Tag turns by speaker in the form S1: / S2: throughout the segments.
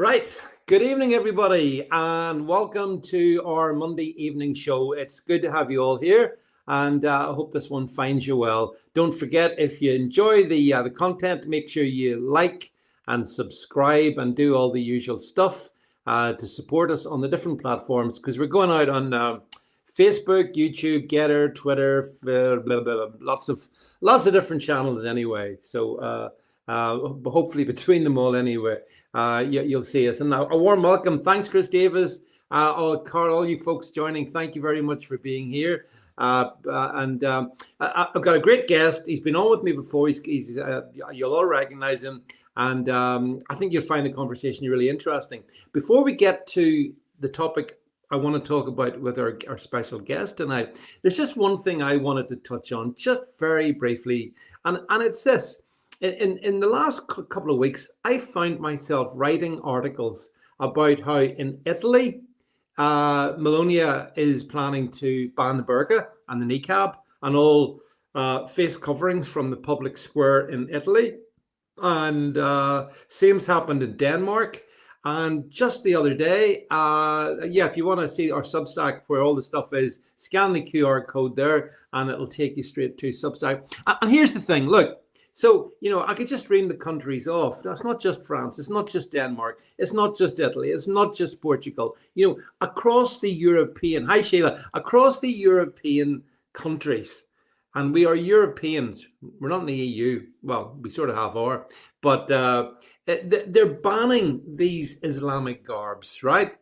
S1: Right. Good evening, everybody, and welcome to our Monday evening show. It's good to have you all here, and I hope this one finds you well. Don't forget, if you enjoy the content, make sure you like and subscribe and do all the usual stuff to support us on the different platforms, because we're going out on Facebook, YouTube, Getter, Twitter, blah, blah, blah, lots of different channels anyway. So hopefully between them all anyway, you'll see us. And a warm welcome. Thanks, Chris Davis. Carl, all you folks joining, thank you very much for being here. I've got a great guest. He's been on with me before. You'll all recognize him. And I think you'll find the conversation really interesting. Before we get to the topic I want to talk about with our special guest tonight, there's just one thing I wanted to touch on just very briefly. And it's this. In the last couple of weeks, I found myself writing articles about how in Italy, Melania is planning to ban the burqa and the niqab and all face coverings from the public square in Italy. And same's happened in Denmark. And just the other day, if you want to see our Substack where all the stuff is, scan the QR code there and it'll take you straight to Substack. And here's the thing, look. So, I could just read the countries off. That's not just France. It's not just Denmark. It's not just Italy. It's not just Portugal. Across the European, hi Sheila, across the European countries, and we are Europeans. We're not in the EU. Well, we sort of half are. But they're banning these Islamic garbs, right?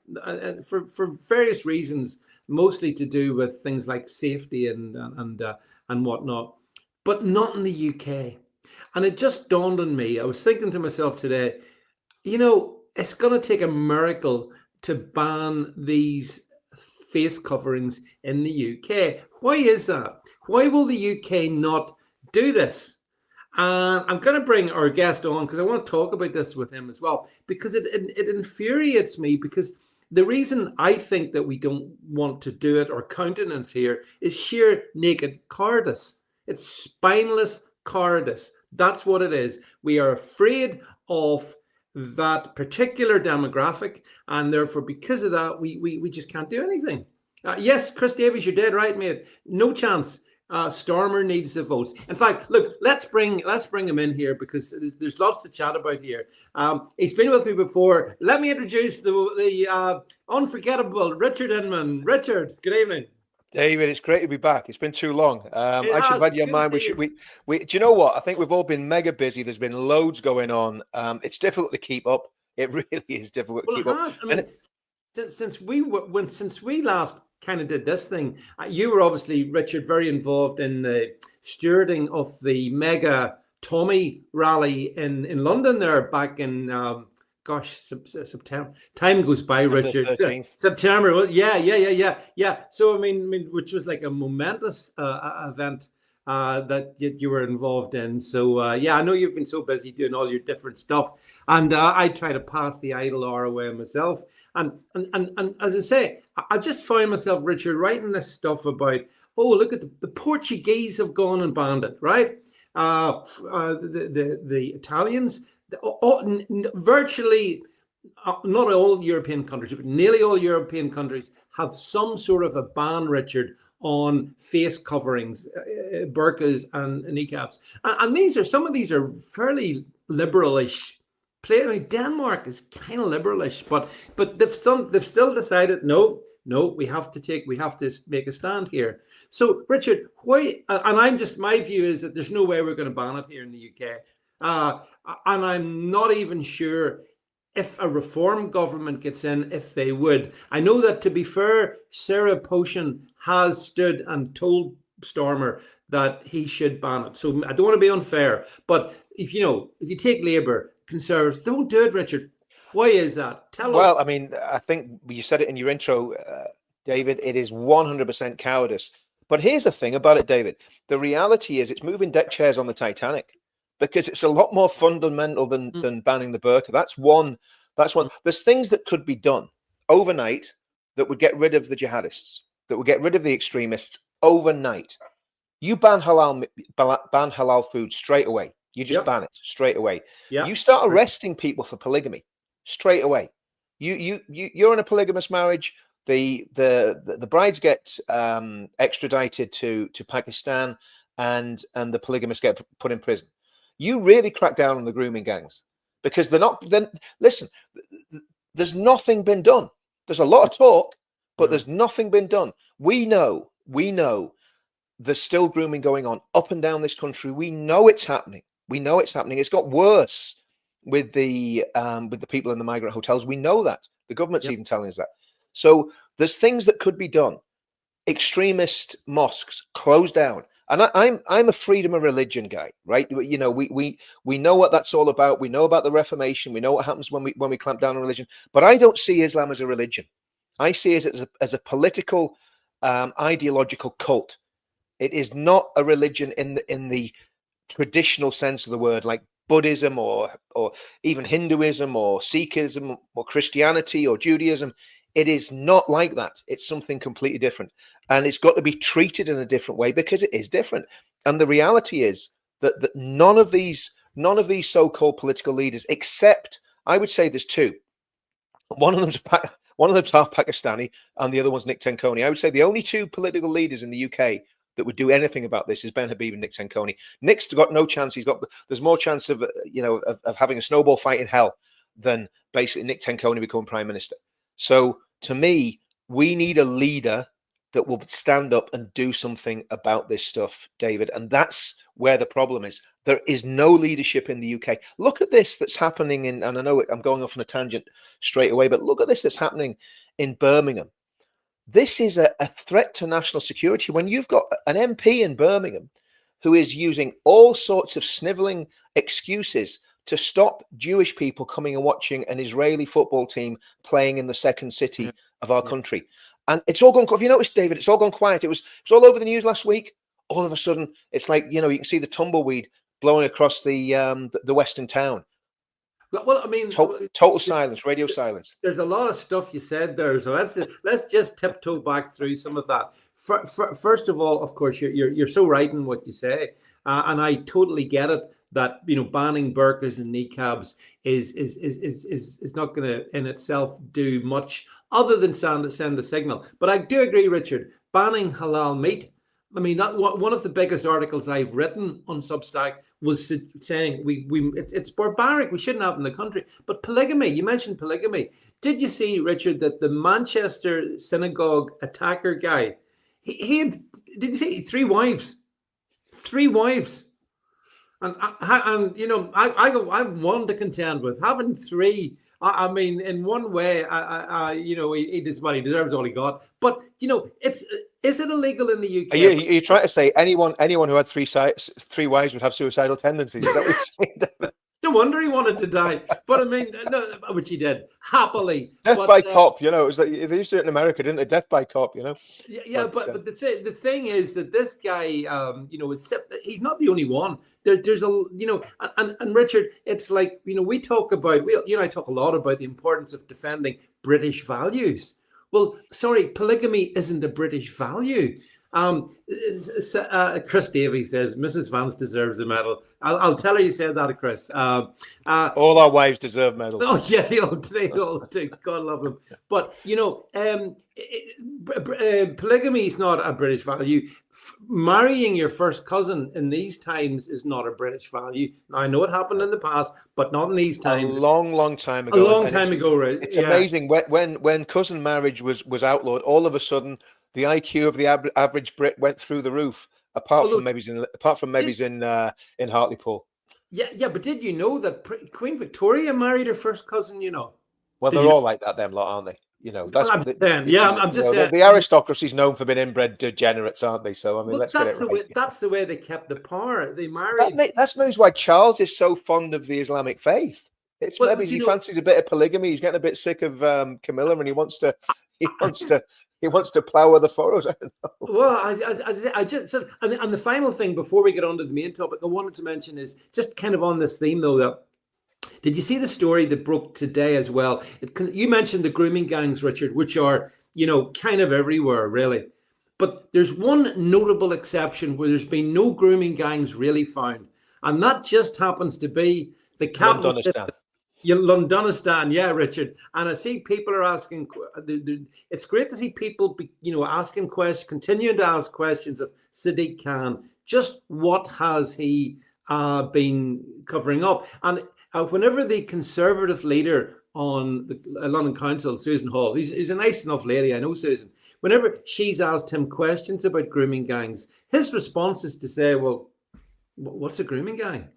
S1: For various reasons, mostly to do with things like safety and whatnot, but not in the UK. And it just dawned on me, I was thinking to myself today, it's going to take a miracle to ban these face coverings in the UK. Why is that? Why will the UK not do this? I'm going to bring our guest on because I want to talk about this with him as well, because it infuriates me, because the reason I think that we don't want to do it or countenance here is sheer naked cowardice. It's spineless cowardice. That's what it is. We are afraid of that particular demographic, and therefore, because of that, we just can't do anything. Yes, Chris Davies, you're dead right, mate. No chance. Stormer needs the votes. In fact, look, let's bring him in here, because there's lots to chat about here. He's been with me before. Let me introduce the unforgettable Richard Inman. Richard, good evening.
S2: David, it's great to be back. It's been too long. I should read your mind. Do you know what? I think we've all been mega busy. There's been loads going on. It's difficult to keep up. It really is difficult to keep up.
S1: I mean, since we last kind of did this thing, you were obviously, Richard, very involved in the stewarding of the mega Tommy rally in London there back in September. Time goes by, Richard. September. Well, yeah. So I mean, which was like a momentous event that you were involved in. So I know you've been so busy doing all your different stuff, and I try to pass the idle hour away myself. And as I say, I just find myself, Richard, writing this stuff about, look at the Portuguese have gone and banned it, right? The Italians. Virtually not all European countries, but nearly all European countries have some sort of a ban, Richard, on face coverings, burqas and niqabs. And some of these are fairly liberalish. Denmark is kind of liberalish, but they've still decided no, we have to make a stand here. So, Richard, why? And my view is that there's no way we're going to ban it here in the UK. And I'm not even sure if a reform government gets in, if they would. I know that, to be fair, Sarah Potion has stood and told Stormer that he should ban it. So I don't want to be unfair, but if you take Labour, Conservatives, don't do it, Richard. Why is that? Tell us.
S2: Well, I mean, I think you said it in your intro, David. It is 100% cowardice. But here's the thing about it, David. The reality is it's moving deck chairs on the Titanic, because it's a lot more fundamental than banning the burqa. That's one. There's things that could be done overnight that would get rid of the jihadists, that would get rid of the extremists overnight. You ban halal food straight away. You just ban it straight away. Yeah. You start arresting people for polygamy. straight away. You're in a polygamous marriage. The brides get extradited to Pakistan, and the polygamists get put in prison. You really crack down on the grooming gangs, because they're not. Then listen, there's nothing been done. There's a lot of talk, but there's nothing been done. We know there's still grooming going on up and down this country. We know it's happening. It's got worse with the people in the migrant hotels. We know that. The government's even telling us that. So there's things that could be done. Extremist mosques closed down. And I'm a freedom of religion guy, right? You know, we know what that's all about. We know about the Reformation. We know what happens when we clamp down on religion. But I don't see Islam as a religion. I see it as a political, ideological cult. It is not a religion in the traditional sense of the word, like Buddhism or even Hinduism or Sikhism or Christianity or Judaism. It is not like that. It's something completely different. And it's got to be treated in a different way because it is different. And the reality is that none of these so-called political leaders, except I would say there's two. One of them's half Pakistani and the other one's Nick Tenkoni. I would say the only two political leaders in the UK that would do anything about this is Ben Habib and Nick Tenkoni. Nick's got no chance. There's more chance of having a snowball fight in hell than basically Nick Tenkoni becoming prime minister. So to me, we need a leader that will stand up and do something about this stuff, David. And that's where the problem is. There is no leadership in the UK. Look at this that's happening and I know I'm going off on a tangent straight away, but look at this that's happening in Birmingham. This is a threat to national security when you've got an MP in Birmingham who is using all sorts of sniveling excuses to stop Jewish people coming and watching an Israeli football team playing in the second city of our country. And it's all gone. Have you noticed, David? It's all gone quiet. It was all over the news last week. All of a sudden, it's like, you can see the tumbleweed blowing across the western town.
S1: Well, I mean,
S2: total silence, radio silence.
S1: There's a lot of stuff you said there, so let's just tiptoe back through some of that. First of all, of course, you're so right in what you say, and I totally get it that banning burqas and niqabs is not going to in itself do much other than send a signal. But I do agree, Richard, banning halal meat. I mean, one of the biggest articles I've written on Substack was saying it's barbaric. We shouldn't have it in the country. But polygamy, you mentioned polygamy. Did you see, Richard, that the Manchester synagogue attacker guy, he had, did you see 3 wives? 3 wives. And I'm one to contend with having 3. I mean, in one way, he deserves all he got. But is it illegal in the UK?
S2: Are you trying to say anyone who had 3 wives would have suicidal tendencies? Is that what you're saying?
S1: No wonder he wanted to die. But I mean, no, which he did happily.
S2: Death by cop, it was like they used to do it in America, didn't they? Death by cop,
S1: Yeah, but the thing is that this guy, he's not the only one. There's a, and Richard, it's like, we talk about, I talk a lot about the importance of defending British values. Well, sorry, polygamy isn't a British value. Chris Davey says Mrs. Vance deserves a medal. I'll tell her you said that, Chris.
S2: All our wives deserve medals.
S1: Oh yeah, they all do. God love them. But polygamy is not a British value. Marrying your first cousin in these times is not a British value. Now, I know it happened in the past, but not in these times.
S2: A long time ago.
S1: A long time ago, right?
S2: It's amazing when cousin marriage was outlawed. All of a sudden, the IQ of the average Brit went through the roof. Apart from maybe in Hartlepool. Yeah,
S1: but did you know that Queen Victoria married her first cousin?
S2: Well, they're all like that, them lot, aren't they? That's
S1: I'm just saying.
S2: The aristocracy is known for being inbred degenerates, aren't they? So I mean, let's get it right.
S1: That's the way they kept the power. They married.
S2: That's maybe why Charles is so fond of the Islamic faith. It's maybe he fancies a bit of polygamy. He's getting a bit sick of Camilla, and he wants to plough other furrows. I don't know.
S1: Well, I just and the final thing before we get on to the main topic I wanted to mention is just kind of on this theme though. That did you see the story that broke today as well? You mentioned the grooming gangs, Richard, which are kind of everywhere really, but there's one notable exception where there's been no grooming gangs really found, and that just happens to be the capital. Londonistan, yeah, Richard. And I see people are asking. It's great to see people, asking questions, continuing to ask questions of Sadiq Khan. Just what has he been covering up? And whenever the Conservative leader on the London Council, Susan Hall, who's a nice enough lady, I know Susan. Whenever she's asked him questions about grooming gangs, his response is to say, "Well, what's a grooming gang?"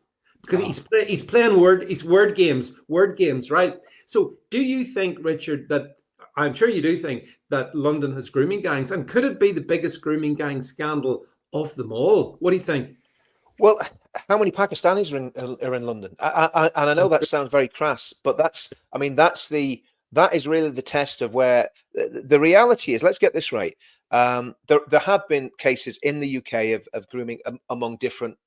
S1: Because he's playing word games, right? So, do you think, Richard, that I'm sure you do think that London has grooming gangs, and could it be the biggest grooming gang scandal of them all? What do you think?
S2: Well, how many Pakistanis are in London? And I know that sounds very crass, but that is really the test of where the reality is. Let's get this right. There have been cases in the UK of grooming among different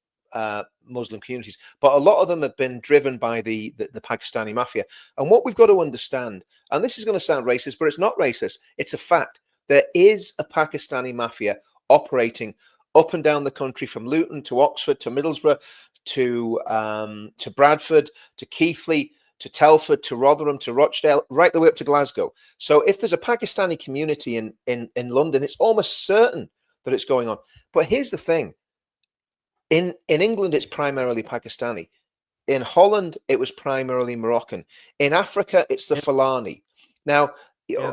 S2: Muslim communities, but a lot of them have been driven by the Pakistani mafia. And what we've got to understand, and this is going to sound racist, but it's not racist. It's a fact. There is a Pakistani mafia operating up and down the country, from Luton to Oxford to Middlesbrough to Bradford to Keighley to Telford to Rotherham to Rochdale, right the way up to Glasgow. So if there's a Pakistani community in London, it's almost certain that it's going on. But here's the thing. In England, it's primarily Pakistani. In Holland, it was primarily Moroccan. In Africa, it's the Fulani. Now,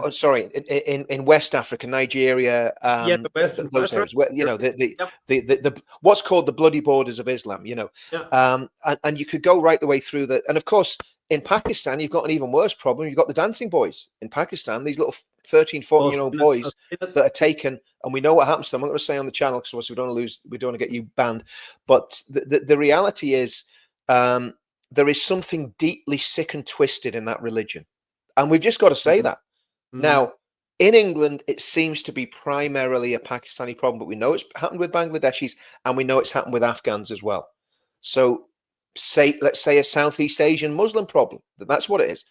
S2: sorry, in West Africa, Nigeria, those areas, where, the what's called the bloody borders of Islam, and you could go right the way through that. And of course, in Pakistan, you've got an even worse problem. You've got the dancing boys in Pakistan, these little 13, 14-year-old boys that are taken, and we know what happens to them. I'm not going to say on the channel because we don't want to get you banned. But the reality is, there is something deeply sick and twisted in that religion. And we've just got to say that. Now, in England, it seems to be primarily a Pakistani problem, but we know it's happened with Bangladeshis, and we know it's happened with Afghans as well. So let's say a Southeast Asian Muslim problem. That's what it is.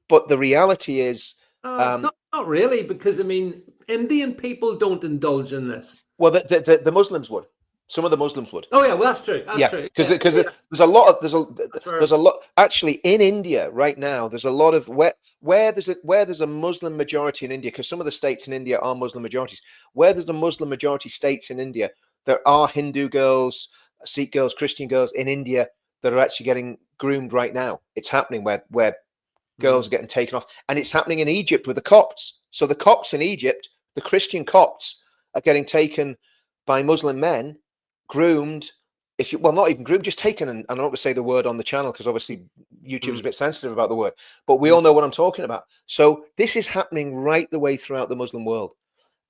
S2: But the reality is...
S1: it's not really, because, I mean, Indian people don't indulge in this.
S2: Well, the Muslims would. Some of the Muslims would.
S1: Oh yeah, well that's true. That's true.
S2: Because there's a lot. Actually, in India right now, there's a lot of where there's a Muslim majority in India, because some of the states in India are Muslim majorities. Where there's a Muslim majority states in India, there are Hindu girls, Sikh girls, Christian girls in India that are actually getting groomed right now. It's happening where girls are getting taken off, and it's happening in Egypt with the Copts. So the Copts in Egypt, the Christian Copts, are getting taken by Muslim men, groomed, not even groomed, just taken, and I'm not going to say the word on the channel because obviously YouTube's a bit sensitive about the word, but we all know what I'm talking about. So this is happening right the way throughout the Muslim world,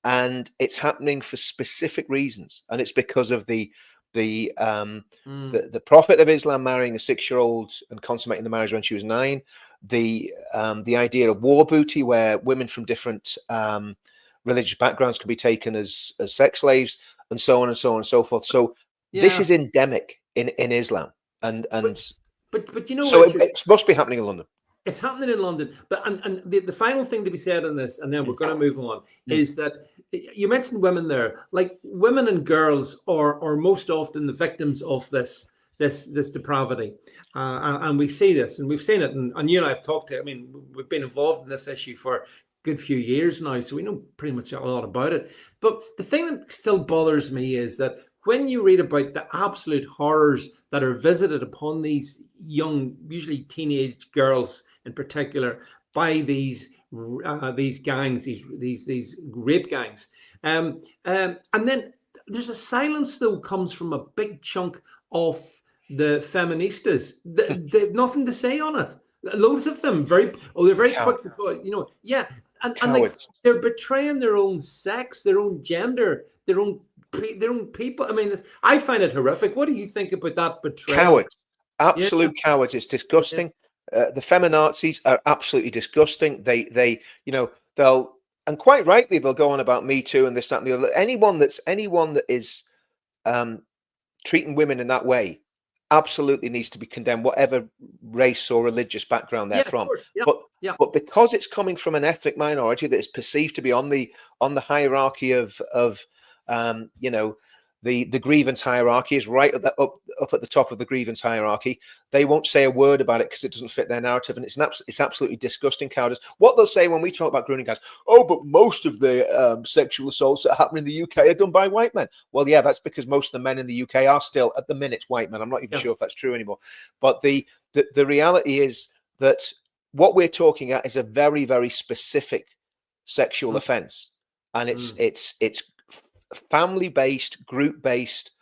S2: and it's happening for specific reasons, and it's because of the Prophet of Islam marrying a 6-year-old and consummating the marriage when she was 9. The idea of war booty, where women from different religious backgrounds can be taken as sex slaves, and so on and so on and so forth. So this is endemic in Islam, and
S1: but
S2: so it must be happening in London.
S1: It's happening in London. But and the final thing to be said on this, and then we're going to move on, is that you mentioned women there. Like, women and girls are most often the victims of this depravity, and we see this, and we've seen it, and you and I have talked to. I mean, we've been involved in this issue for good few years now, so we know pretty much a lot about it. But the thing that still bothers me is that when you read about the absolute horrors that are visited upon these young, usually teenage girls in particular, by these gangs, these rape gangs, and then there's a silence that comes from a big chunk of the feministas. They've nothing to say on it. Loads of them they're very quick to and like, they're betraying their own sex, their own gender, their own people. I mean, I find it horrific. What do you think about that betrayal?
S2: Cowards, absolute cowards. It's disgusting. The feminazis are absolutely disgusting. They'll, and quite rightly, they'll go on about Me Too and this, that, and the other. Anyone that is treating women in that way absolutely needs to be condemned, whatever race or religious background they're from. But because it's coming from an ethnic minority that is perceived to be on the hierarchy of the grievance hierarchy is right at the, up at the top of the grievance hierarchy. They won't say a word about it because it doesn't fit their narrative, and it's absolutely disgusting cowardice. What they'll say when we talk about grooming, guys, oh, but most of the sexual assaults that happen in the UK are done by white men. Well, yeah, that's because most of the men in the UK are still at the minute white men. I'm not even sure if that's true anymore. But the reality is that what we're talking at is a very, very specific sexual offense, and it's family-based, group-based,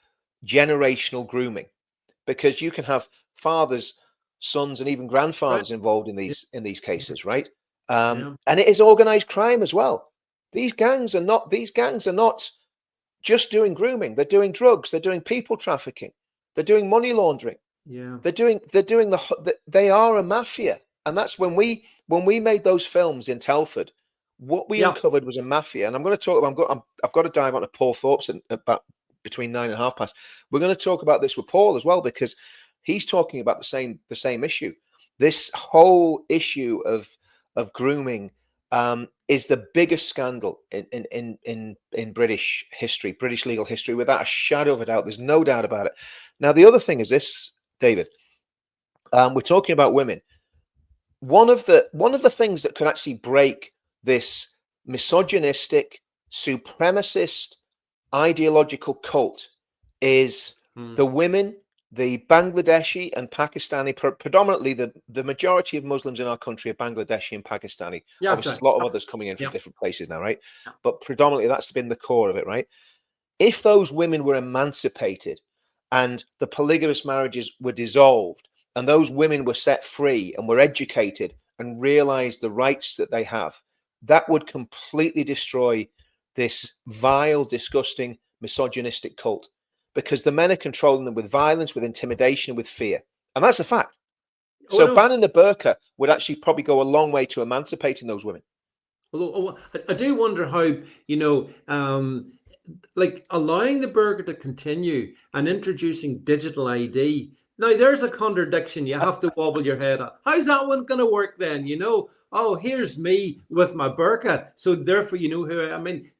S2: generational grooming, because you can have fathers, sons, and even grandfathers involved in these cases, right? And it is organized crime as well. These gangs are not just doing grooming. They're doing drugs. They're doing people trafficking. They're doing money laundering. They are a mafia. And that's when we made those films in Telford. What we uncovered was a mafia, and I'm going to talk about. I've got to dive onto Paul Thorpe's about between 9 and 1/2 We're going to talk about this with Paul as well, because he's talking about the same issue. This whole issue of grooming is the biggest scandal in British history, British legal history, without a shadow of a doubt. There's no doubt about it. Now, the other thing is this, David. We're talking about women. One of the things that could actually break this misogynistic, supremacist, ideological cult is the women, the Bangladeshi and Pakistani, predominantly the majority of Muslims in our country are Bangladeshi and Pakistani. Obviously, there's a lot of others coming in from different places now, right? But predominantly that's been the core of it, right? If those women were emancipated and the polygamous marriages were dissolved and those women were set free and were educated and realized the rights that they have, that would completely destroy this vile, disgusting, misogynistic cult, because the men are controlling them with violence, with intimidation, with fear. And that's a fact. So banning the burqa would actually probably go a long way to emancipating those women.
S1: Although I do wonder how, like allowing the burqa to continue and introducing digital ID. Now, there's a contradiction you have to wobble your head at. How's that one going to work then? Oh, here's me with my burqa. So therefore, you know who I mean.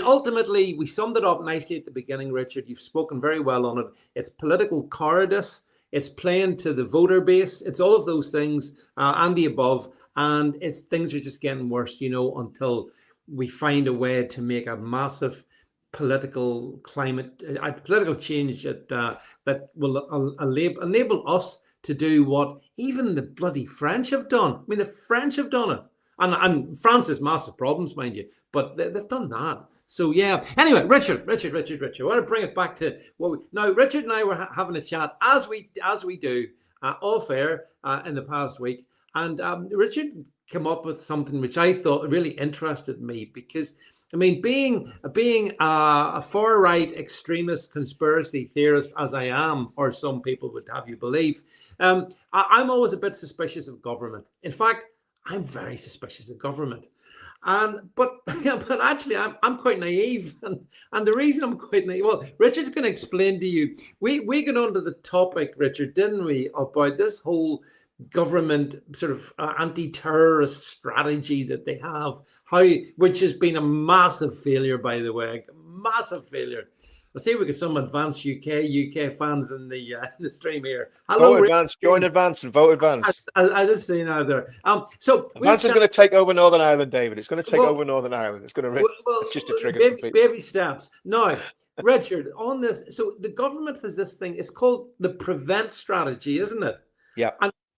S1: Ultimately, we summed it up nicely at the beginning, Richard. You've spoken very well on it. It's political cowardice. It's playing to the voter base. It's all of those things and the above. And things are just getting worse, until we find a way to make a massive political change that will enable us to do what even the bloody French have done. I mean, the French have done it, and France has massive problems, mind you, but they've done that. So yeah. Anyway, Richard, I want to bring it back to now. Richard and I were having a chat as we do off air in the past week, and Richard came up with something which I thought really interested me, because I mean, being a far right extremist conspiracy theorist as I am, or some people would have you believe, I'm always a bit suspicious of government. In fact, I'm very suspicious of government. But actually, I'm quite naive, and the reason I'm quite naive. Well, Richard's going to explain to you. We got onto the topic, Richard, didn't we, about this whole government sort of anti-terrorist strategy that they have, which has been a massive failure, by the way, massive failure. Let's see if we get some advanced UK fans in the stream here.
S2: Hello, Advance, join Advance and vote Advance.
S1: I just see now there. So
S2: Advance is going to take over Northern Ireland, David. It's going to take over Northern Ireland. It's going to. It's just a trigger.
S1: Baby steps. Now, Richard, on this, so the government has this thing. It's called the prevent strategy, isn't it?
S2: Yeah.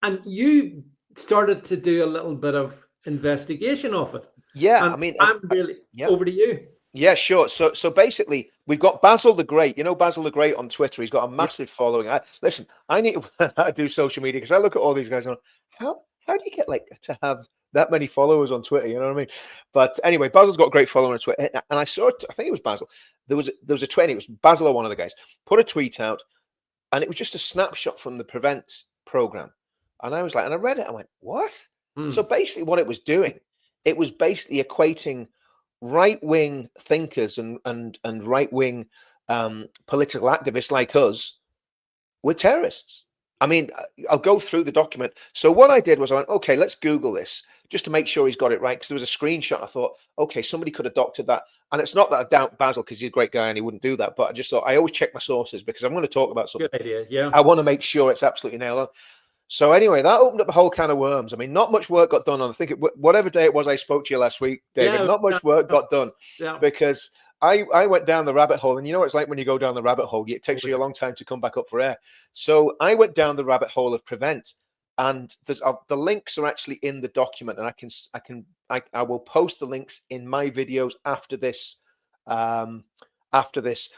S1: And you started to do a little bit of investigation of it.
S2: Yeah,
S1: and I mean, I'm really over to you.
S2: Yeah, sure. So basically, we've got Basil the Great. You know Basil the Great on Twitter. He's got a massive following. I need to do social media, because I look at all these guys and how do you get to have that many followers on Twitter? You know what I mean? But anyway, Basil's got a great following on Twitter, and I saw it. I think it was Basil. There was a tweet. It was Basil or one of the guys put a tweet out, and it was just a snapshot from the Prevent program. And I was like, and I read it. I went, what? So basically, what it was doing, it was basically equating right-wing thinkers and right-wing political activists like us with terrorists. I mean, I'll go through the document. So what I did was I went, okay, let's Google this just to make sure he's got it right, because there was a screenshot. I thought, okay, somebody could have doctored that. And it's not that I doubt Basil, because he's a great guy and he wouldn't do that. But I just thought, I always check my sources, because I'm going to talk about something.
S1: Good idea. Yeah.
S2: I want to make sure it's absolutely nailed on. So anyway, that opened up a whole can of worms. I mean, not much work got done on, I think, whatever day it was I spoke to you last week, David, not much work got done, because I went down the rabbit hole. And you know what it's like when you go down the rabbit hole, it takes you a long time to come back up for air. So I went down the rabbit hole of Prevent. And there's the links are actually in the document, and I will post the links in my videos after this.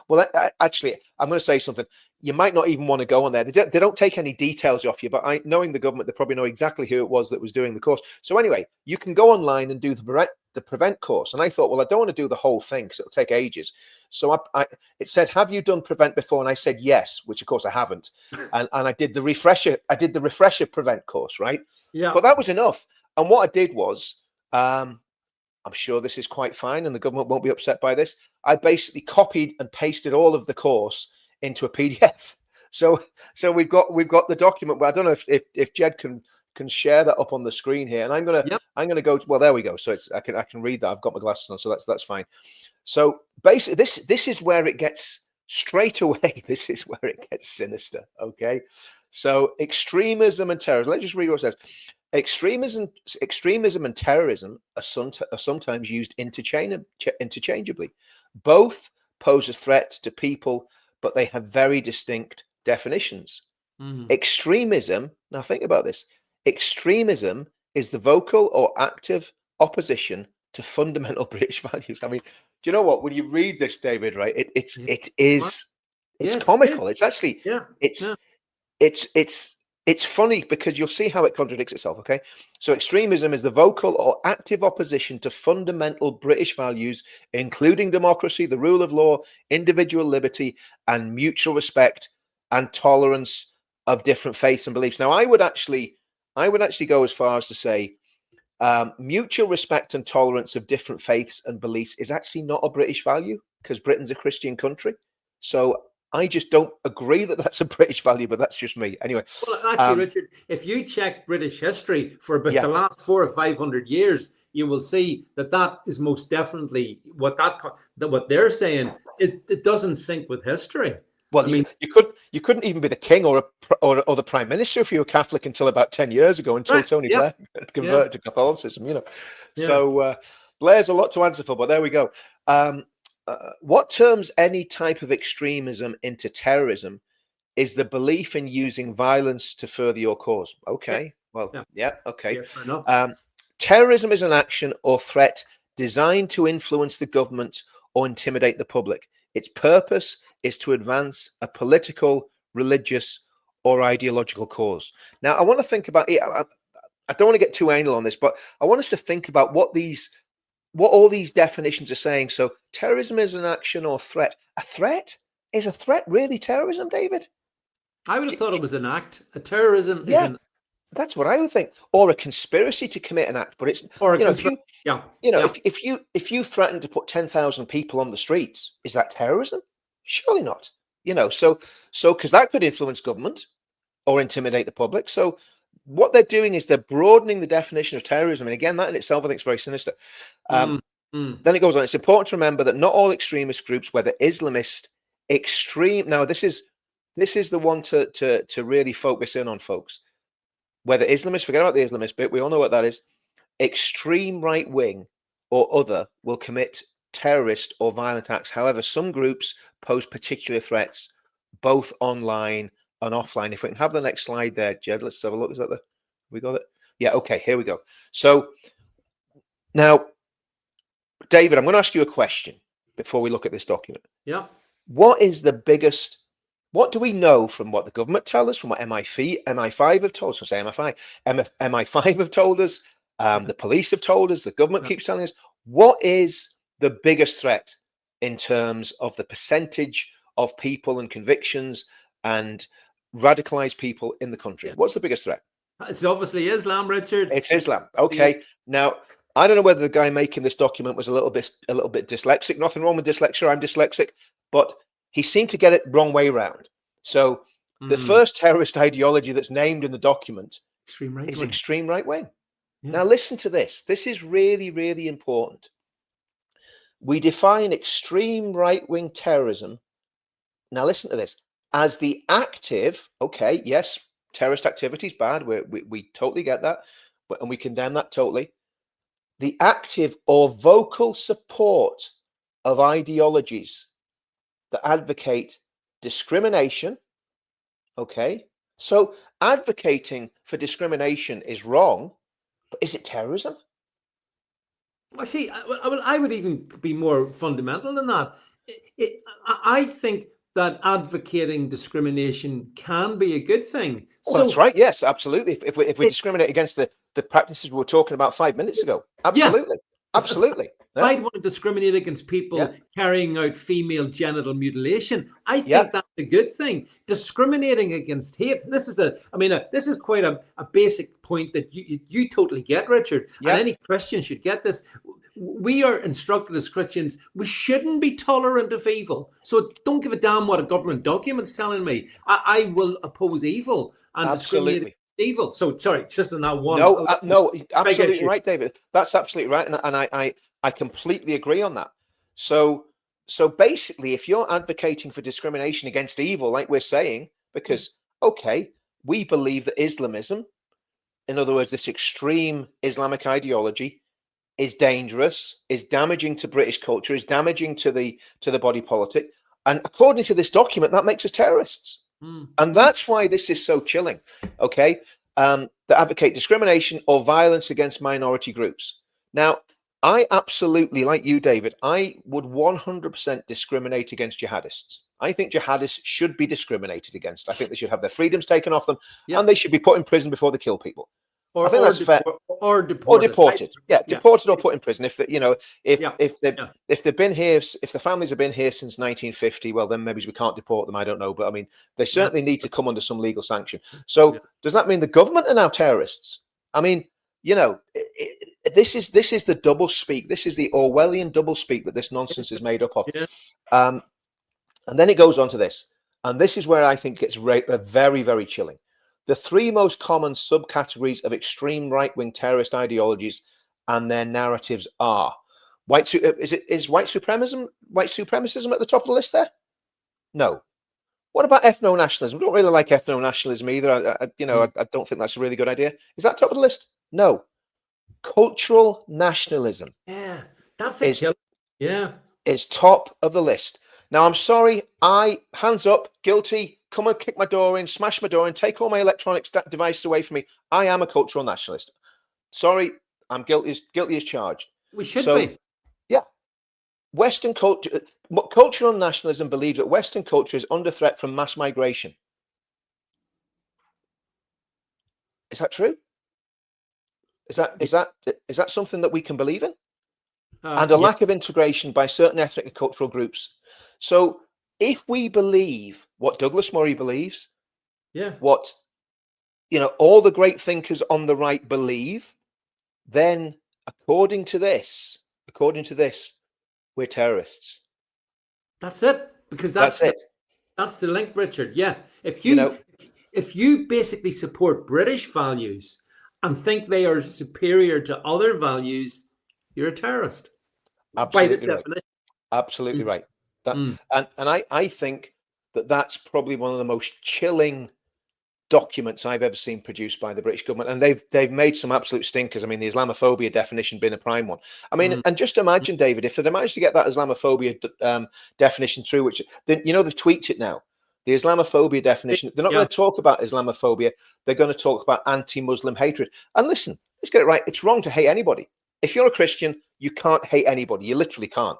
S2: Well, actually, I'm going to say something. You might not even want to go on there. They don't take any details off you, but knowing the government, they probably know exactly who it was that was doing the course. So anyway, you can go online and do the Prevent course. And I thought, well, I don't want to do the whole thing because it'll take ages. So it said, have you done Prevent before? And I said yes, which of course I haven't. And I did the refresher. I did the refresher Prevent course, right?
S1: Yeah.
S2: But that was enough. And what I did was, I'm sure this is quite fine, and the government won't be upset by this. I basically copied and pasted all of the course into a PDF. So we've got the document. But I don't know if Jed can share that up on the screen here. And I'm gonna go to, well, there we go. So I can read that. I've got my glasses on, so that's fine. So basically, this is where it gets straight away. This is where it gets sinister. Okay. So extremism and terrorism. Let's just read what it says. Extremism and terrorism are sometimes used interchangeably. Both pose a threat to people, but they have very distinct definitions. Extremism, now think about this. Extremism is the vocal or active opposition to fundamental British values. I mean, do you know what? When you read this, David, right? It's comical. It's actually it's funny because you'll see how it contradicts itself, okay? So extremism is the vocal or active opposition to fundamental British values, including democracy, the rule of law, individual liberty, and mutual respect and tolerance of different faiths and beliefs. Now, I would actually go as far as to say mutual respect and tolerance of different faiths and beliefs is actually not a British value, because Britain's a Christian country. So I just don't agree that that's a British value, but that's just me. Anyway.
S1: Well, actually, Richard, if you check British history for about the last 400 or 500 years, you will see that is most definitely what they're saying. It doesn't sync with history.
S2: Well, I mean, you couldn't even be the king or the prime minister if you were Catholic until about 10 years ago, until Tony Blair converted to Catholicism. You know, so Blair's a lot to answer for, but there we go. What turns any type of extremism into terrorism is the belief in using violence to further your cause. Okay, okay.
S1: Fair enough.
S2: Terrorism is an action or threat designed to influence the government or intimidate the public. Its purpose is to advance a political, religious, or ideological cause. Now, I want to think about it. I don't want to get too anal on this, but I want us to think about what all these definitions are saying. So terrorism is an action or threat. A threat? Is a threat really terrorism, David?
S1: I would have thought it was an act. A terrorism is an...
S2: That's what I would think. Or a conspiracy to commit an act. But it's, if you threaten to put 10,000 people on the streets, is that terrorism? Surely not. So because that could influence government or intimidate the public. So what they're doing is they're broadening the definition of terrorism. And again, that in itself, I think, is very sinister. Then it goes on. It's important to remember that not all extremist groups, whether Islamist, extreme. Now, this is the one to really focus in on, folks. Whether Islamist, forget about the Islamist bit. We all know what that is. Extreme right wing or other will commit terrorist or violent acts. However, some groups pose particular threats, both online and offline. If we can have the next slide there, Jed, let's have a look. Is that we got it? Yeah. Okay. Here we go. So now, David, I'm going to ask you a question before we look at this document.
S1: Yeah.
S2: What do we know from what the government tell us, from what MI5 have told us? MI5 have told us, the police have told us, the government keeps telling us. What is the biggest threat in terms of the percentage of people and convictions and radicalized people in the country? What's the biggest threat?
S1: It's obviously Islam, Richard.
S2: It's Islam. Okay. Now, I don't know whether the guy making this document was a little bit dyslexic. Nothing wrong with dyslexia. I'm dyslexic, but he seemed to get it wrong way around. So the first terrorist ideology that's named in the document is extreme right wing. Now, listen to this. This is really, really important. We define extreme right-wing terrorism. Now, listen to this. As the active, okay, yes, terrorist activity is bad. We totally get that. And we condemn that totally. The active or vocal support of ideologies that advocate discrimination. Okay. So advocating for discrimination is wrong, but is it terrorism?
S1: I see. I would even be more fundamental than that. I think that advocating discrimination can be a good thing.
S2: Well, that's right. Yes, absolutely. If we discriminate against the practices we were talking about 5 minutes ago, absolutely, absolutely.
S1: If I'd want to discriminate against people carrying out female genital mutilation, I think that's a good thing. Discriminating against hate. This is quite a basic point that you totally get, Richard. And any Christian should get this. We are instructed as Christians, we shouldn't be tolerant of evil. So don't give a damn what a government document's telling me. I will oppose evil and discriminate evil. So sorry, just on that one.
S2: No, absolutely right, David. That's absolutely right, and I completely agree on that. So basically, if you're advocating for discrimination against evil, like we're saying, because we believe that Islamism, in other words, this extreme Islamic ideology, is dangerous, is damaging to British culture, is damaging to the body politic, and according to this document, that makes us terrorists. And that's why this is so chilling. Okay, that advocate discrimination or violence against minority groups. Now, I absolutely, like you, David, I would 100% discriminate against jihadists. I think jihadists should be discriminated against. I think they should have their freedoms taken off them, and they should be put in prison before they kill people. I think that's fair.
S1: Or deported.
S2: Deported or put in prison. If they've been here, if the families have been here since 1950, well, then maybe we can't deport them. I don't know, but I mean, they certainly need to come under some legal sanction. So, does that mean the government are now terrorists? I mean, this is the double speak. This is the Orwellian double speak that this nonsense is made up of. And then it goes on to this, and this is where I think it's very, very chilling. The three most common subcategories of extreme right-wing terrorist ideologies and their narratives are is white supremacism at the top of the list there? No. What about ethno-nationalism? We don't really like ethno-nationalism either. I don't think that's a really good idea. Is that top of the list? No. Cultural nationalism.
S1: Yeah, that's a killer. Yeah,
S2: is top of the list. Now, I'm sorry. Hands up, guilty. Come and kick my door in, smash my door in, take all my electronic devices away from me. I am a cultural nationalist. Sorry, I'm guilty as charged.
S1: We should be.
S2: Yeah. Western culture, cultural nationalism believes that Western culture is under threat from mass migration. Is that true? Is that something that we can believe in? And a lack of integration by certain ethnic and cultural groups. So if we believe what Douglas Murray believes, what all the great thinkers on the right believe, then according to this, we're terrorists.
S1: That's it. Because that's the link, Richard. Yeah. If you basically support British values and think they are superior to other values, you're a terrorist.
S2: Absolutely
S1: by this
S2: right.
S1: definition.
S2: Absolutely right. And I think that's probably one of the most chilling documents I've ever seen produced by the British government, and they've made some absolute stinkers. I mean, the Islamophobia definition being a prime one. I mean, and just imagine, David, if they managed to get that Islamophobia definition through, which they've tweaked it now. The Islamophobia definition, they're not going to talk about Islamophobia. They're going to talk about anti-Muslim hatred. And listen, let's get it right. It's wrong to hate anybody. If you're a Christian, you can't hate anybody. You literally can't.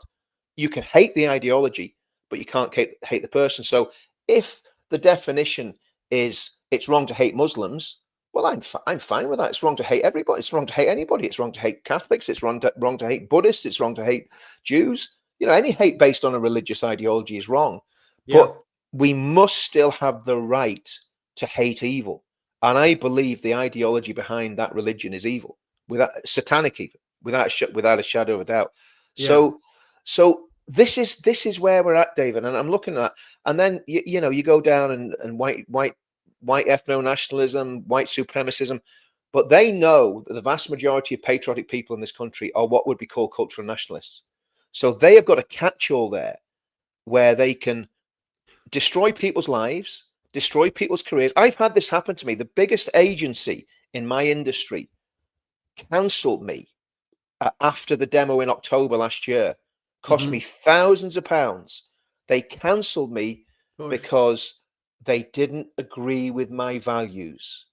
S2: You can hate the ideology, but you can't hate the person. So if the definition is it's wrong to hate Muslims, well, I'm fine with that. It's wrong to hate everybody. It's wrong to hate anybody. It's wrong to hate Catholics. It's wrong to hate Buddhists. It's wrong to hate Jews. Any hate based on a religious ideology is wrong. Yeah. But we must still have the right to hate evil. And I believe the ideology behind that religion is evil, satanic even, without a shadow of a doubt. Yeah. So this is where we're at, David. And I'm looking at that. And then you go down and white ethno-nationalism, white supremacism. But they know that the vast majority of patriotic people in this country are what would be called cultural nationalists. So they have got a catch-all there where they can destroy people's lives, destroy people's careers. I've had this happen to me. The biggest agency in my industry cancelled me after the demo in October last year. Cost me thousands of pounds. They cancelled me because they didn't agree with my values.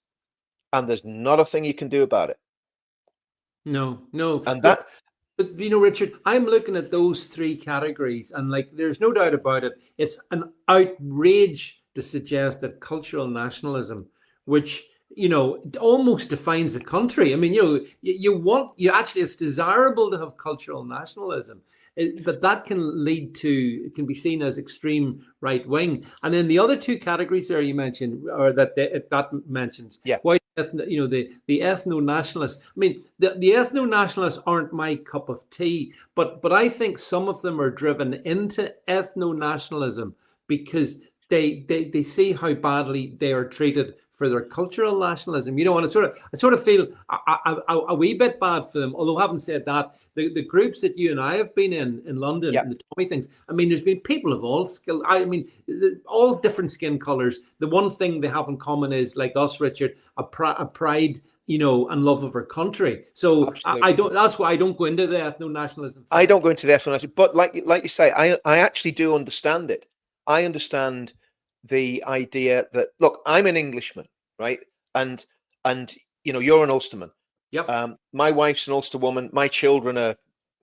S2: And there's not a thing you can do about it.
S1: No.
S2: And that,
S1: but Richard, I'm looking at those three categories, and like, there's no doubt about it. It's an outrage to suggest that cultural nationalism, which it almost defines the country. I mean, you actually, it's desirable to have cultural nationalism, but that can lead to, it can be seen as extreme right wing. And then the other two categories there you mentioned, or that mentions, white, the ethno nationalists. I mean, the ethno nationalists aren't my cup of tea, but I think some of them are driven into ethno nationalism because they see how badly they are treated for their cultural nationalism, and I sort of feel a wee bit bad for them. Although, having said that, the groups that you and I have been in London, and the Tommy things, I mean, there's been people of all skill. I mean, all different skin colors. The one thing they have in common is, like us, Richard, a pride, and love of our country. So I don't. That's why I don't go into the ethno nationalism.
S2: I don't go into the ethno nationalism, but like you say, I actually do understand it. I understand the idea that, look, I'm an Englishman, right? And you're an Ulsterman.
S1: Yep.
S2: My wife's an Ulster woman. My children are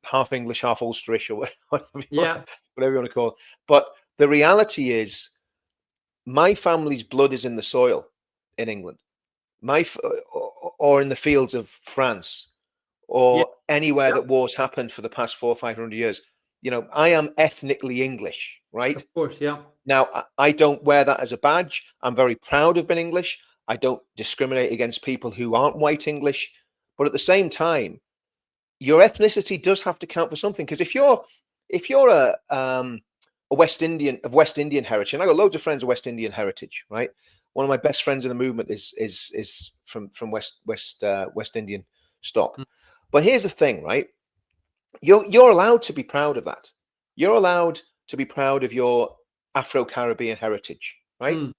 S2: half English, half Ulsterish, or whatever you want to call it. But the reality is, my family's blood is in the soil in England, or in the fields of France, or anywhere that wars happened for the past 400 or 500 years. I am ethnically English, right?
S1: Of course, yeah.
S2: Now, I don't wear that as a badge. I'm very proud of being English. I don't discriminate against people who aren't white English. But at the same time, your ethnicity does have to count for something. Because if you're a West Indian of West Indian heritage, and I got loads of friends of West Indian heritage, right? One of my best friends in the movement is from West Indian stock. But here's the thing, right? You're allowed to be proud of that. You're allowed to be proud of your Afro-Caribbean heritage, right?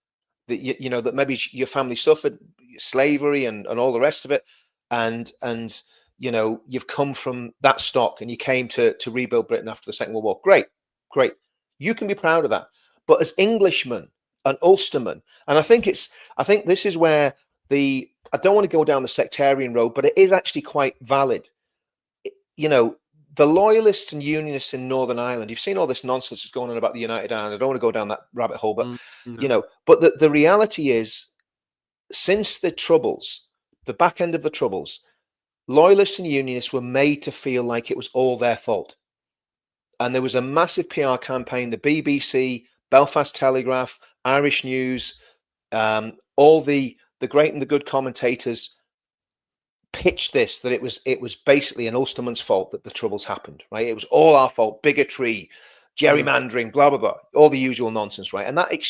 S2: That that maybe your family suffered slavery and all the rest of it, and you've come from that stock and you came to rebuild Britain after the Second World War. Great. You can be proud of that. But as Englishmen and Ulstermen, and I think this is where I don't want to go down the sectarian road, but it is actually quite valid. The loyalists and unionists in Northern Ireland, you've seen all this nonsense that's going on about the United Ireland. I don't want to go down that rabbit hole, but but the reality is, since the Troubles, the back end of the Troubles, loyalists and unionists were made to feel like it was all their fault. And there was a massive PR campaign, the BBC, Belfast Telegraph, Irish News, all the great and the good commentators pitched this, that it was basically an Ulsterman's fault that the Troubles happened, right? It was all our fault, bigotry, gerrymandering, blah blah blah, all the usual nonsense, right? And that it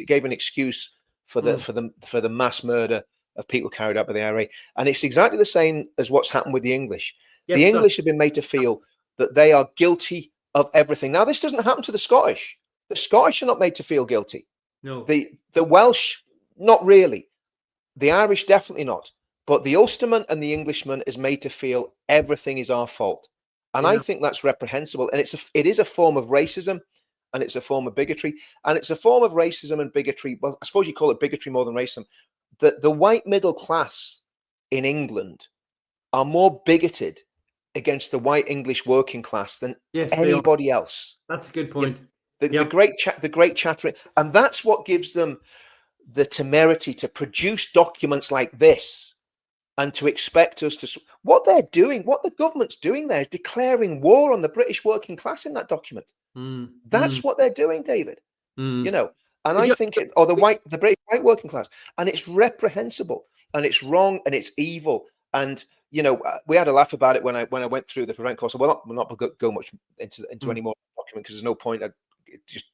S2: gave an excuse for the mass murder of people carried out by the IRA. And it's exactly the same as what's happened with the English. The English have been made to feel that they are guilty of everything. Now, this doesn't happen to the Scottish. The Scottish are not made to feel guilty.
S1: No.
S2: The Welsh, not really. The Irish, definitely not. But the Ulsterman and the Englishman is made to feel everything is our fault. And I think that's reprehensible. And it is a form of racism, and it's a form of bigotry. And it's a form of racism and bigotry. Well, I suppose you call it bigotry more than racism. The white middle class in England are more bigoted against the white English working class than anybody else.
S1: That's a good point.
S2: The great chattering. And that's what gives them the temerity to produce documents like this, and to expect us to, what they're doing, what the government's doing there is declaring war on the British working class in that document. That's what they're doing, David. And I think the British white working class, and it's reprehensible, and it's wrong, and it's evil. And we had a laugh about it when I went through the Prevent course. We're not going to go much into any more document, because there's no point. Just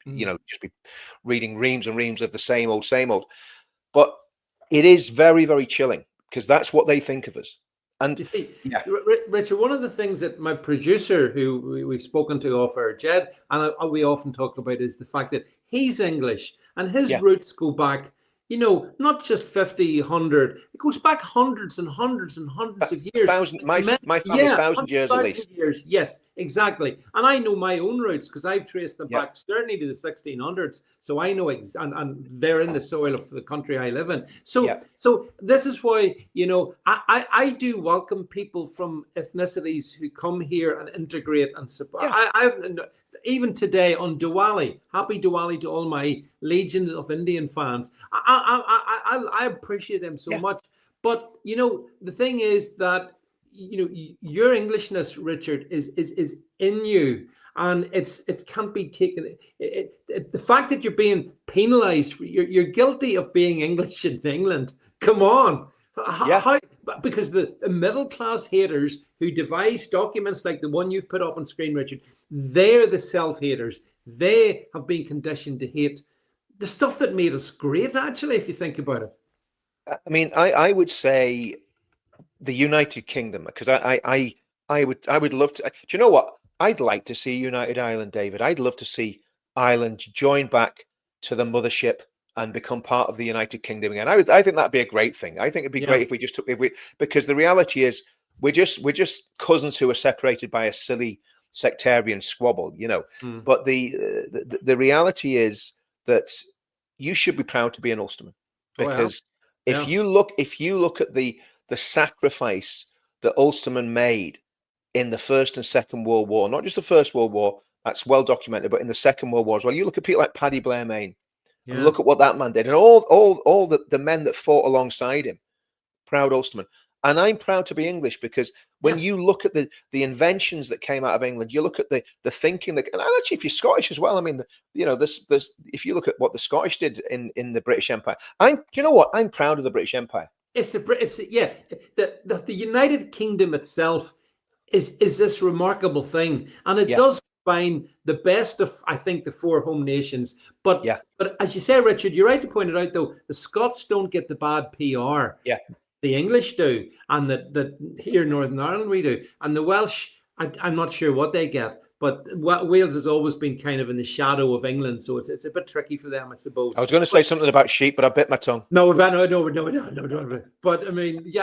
S2: be reading reams and reams of the same old. But it is very, very chilling, because that's what they think of us. And
S1: You see,
S2: yeah,
S1: Richard, one of the things that my producer, who we've spoken to off air, Jed, and we often talk about is the fact that he's English and his
S2: yeah,
S1: roots go back, not just 50, 100, it goes back hundreds and hundreds and hundreds of
S2: a
S1: years.
S2: thousand. My family,
S1: Yeah,
S2: 1,000 years at least.
S1: 1,000 years. Yes, exactly. And I know my own roots because I've traced them
S2: Yeah,
S1: back certainly to the 1600s. So I know, and they're in the soil of the country I live in. So,
S2: yeah,
S1: so this is why, I do welcome people from ethnicities who come here and integrate and support.
S2: yeah.
S1: I've even today on Diwali, happy Diwali to all my legions of Indian fans. I appreciate them so
S2: Yeah.
S1: much. But the thing is that your Englishness, Richard, is in you, and it can't be taken. The fact that you're being penalised for you're guilty of being English in England. Come on,
S2: Yeah.
S1: how? Because the middle class haters who devise documents like the one you've put up on screen, Richard, they're the self haters. They have been conditioned to hate the stuff that made us great. Actually, if you think about it.
S2: I mean, I would say the United Kingdom, because I would love to. Do you know what? I'd like to see United Ireland, David. I'd love to see Ireland join back to the mothership and become part of the United Kingdom again. I think that'd be a great thing. I think it'd be great if we just took because the reality is we're just cousins who are separated by a silly sectarian squabble, But the reality is that you should be proud to be an Ulsterman, because if you look at the sacrifice that Ulstermen made in the First and Second World War, not just the First World War, that's well documented, but in the Second World War as well. You look at people like Paddy Blair Main and look at what that man did, and all the men that fought alongside him. Proud Ulsterman. And I'm proud to be English, because when you look at the inventions that came out of England, you look at the thinking that, and actually if you're Scottish as well, I mean, this if you look at what the Scottish did in the British Empire, do you know what? I'm proud of the British Empire.
S1: The United Kingdom itself is this remarkable thing, and it does combine the best of, I think, the four home nations. But as you say, Richard, you're right to point it out, though, the Scots don't get the bad PR.
S2: Yeah.
S1: The English do, and that here in Northern Ireland we do, and the Welsh, I'm not sure what they get, but Wales has always been kind of in the shadow of England, so it's a bit tricky for them, I suppose.
S2: I was going to say something about sheep, but I bit my tongue.
S1: No. But I mean,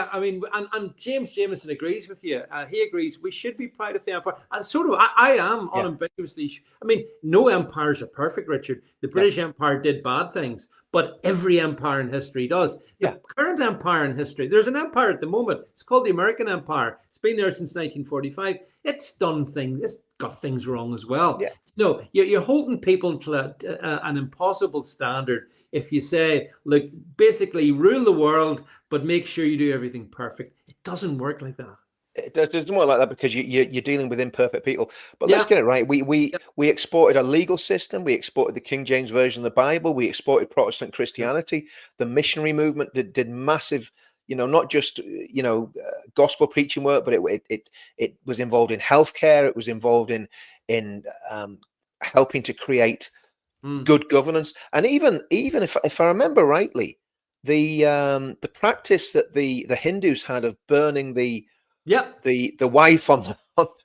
S1: and James Jameson agrees with you. He agrees we should be proud of the empire. And sort of, I am unambiguously. I mean, no empires are perfect, Richard. The British Empire did bad things, but every empire in history does. The current empire in history, there's an empire at the moment. It's called the American Empire. It's been there since 1945. It's done things. It's got things wrong as well.
S2: Yeah.
S1: No, you're holding people to an impossible standard if you say, look, basically rule the world, but make sure you do everything perfect. It doesn't work like that.
S2: It doesn't work like that, because you're dealing with imperfect people. But let's get it right. We exported a legal system. We exported the King James Version of the Bible. We exported Protestant Christianity. The missionary movement did massive, not just gospel preaching work, but it was involved in healthcare. It was involved in helping to create good governance. And even if I remember rightly, the practice that the Hindus had of burning the wife on the funeral.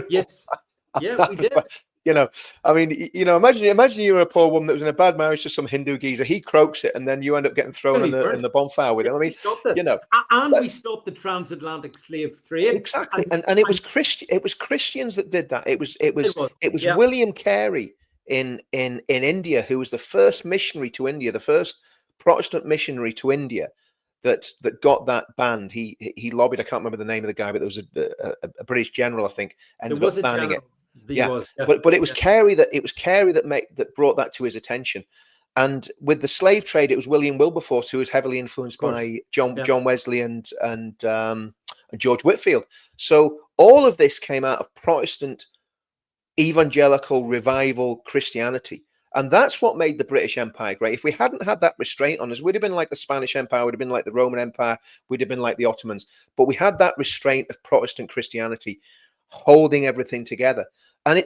S1: Yes. Yeah, we did.
S2: I mean, imagine you were a poor woman that was in a bad marriage to some Hindu geezer. He croaks it, and then you end up getting thrown in the bonfire with him. I mean,
S1: we stopped the transatlantic slave trade.
S2: Exactly, and it was Christians that did that. It was William Carey in India, who was the first missionary to India, the first Protestant missionary to India that got that banned. He lobbied. I can't remember the name of the guy, but there was a British general, I think, ended up banning it. But it was Carey that brought that to his attention. And with the slave trade, it was William Wilberforce who was heavily influenced by John Wesley and George Whitefield. So all of this came out of Protestant evangelical revival Christianity. And that's what made the British Empire great. If we hadn't had that restraint on us, we'd have been like the Spanish Empire, we'd have been like the Roman Empire, we'd have been like the Ottomans. But we had that restraint of Protestant Christianity holding everything together. And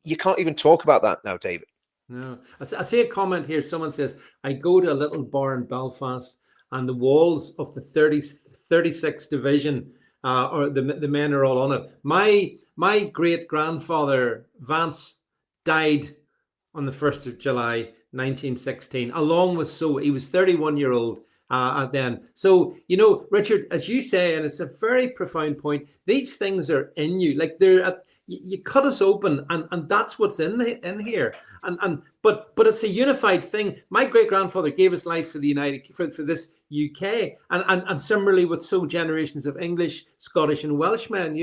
S2: you can't even talk about that now, David.
S1: No. I see a comment here. Someone says, I go to a little bar in Belfast, and the walls of the 36th Division, or the men are all on it. My great grandfather Vance died on the 1st of July 1916, along with, so he was 31-year-old then. So, Richard, as you say, and it's a very profound point, these things are in you. Like you cut us open, and that's what's in here. But it's a unified thing. My great grandfather gave his life for the for this UK, and similarly with so generations of English, Scottish, and Welshmen.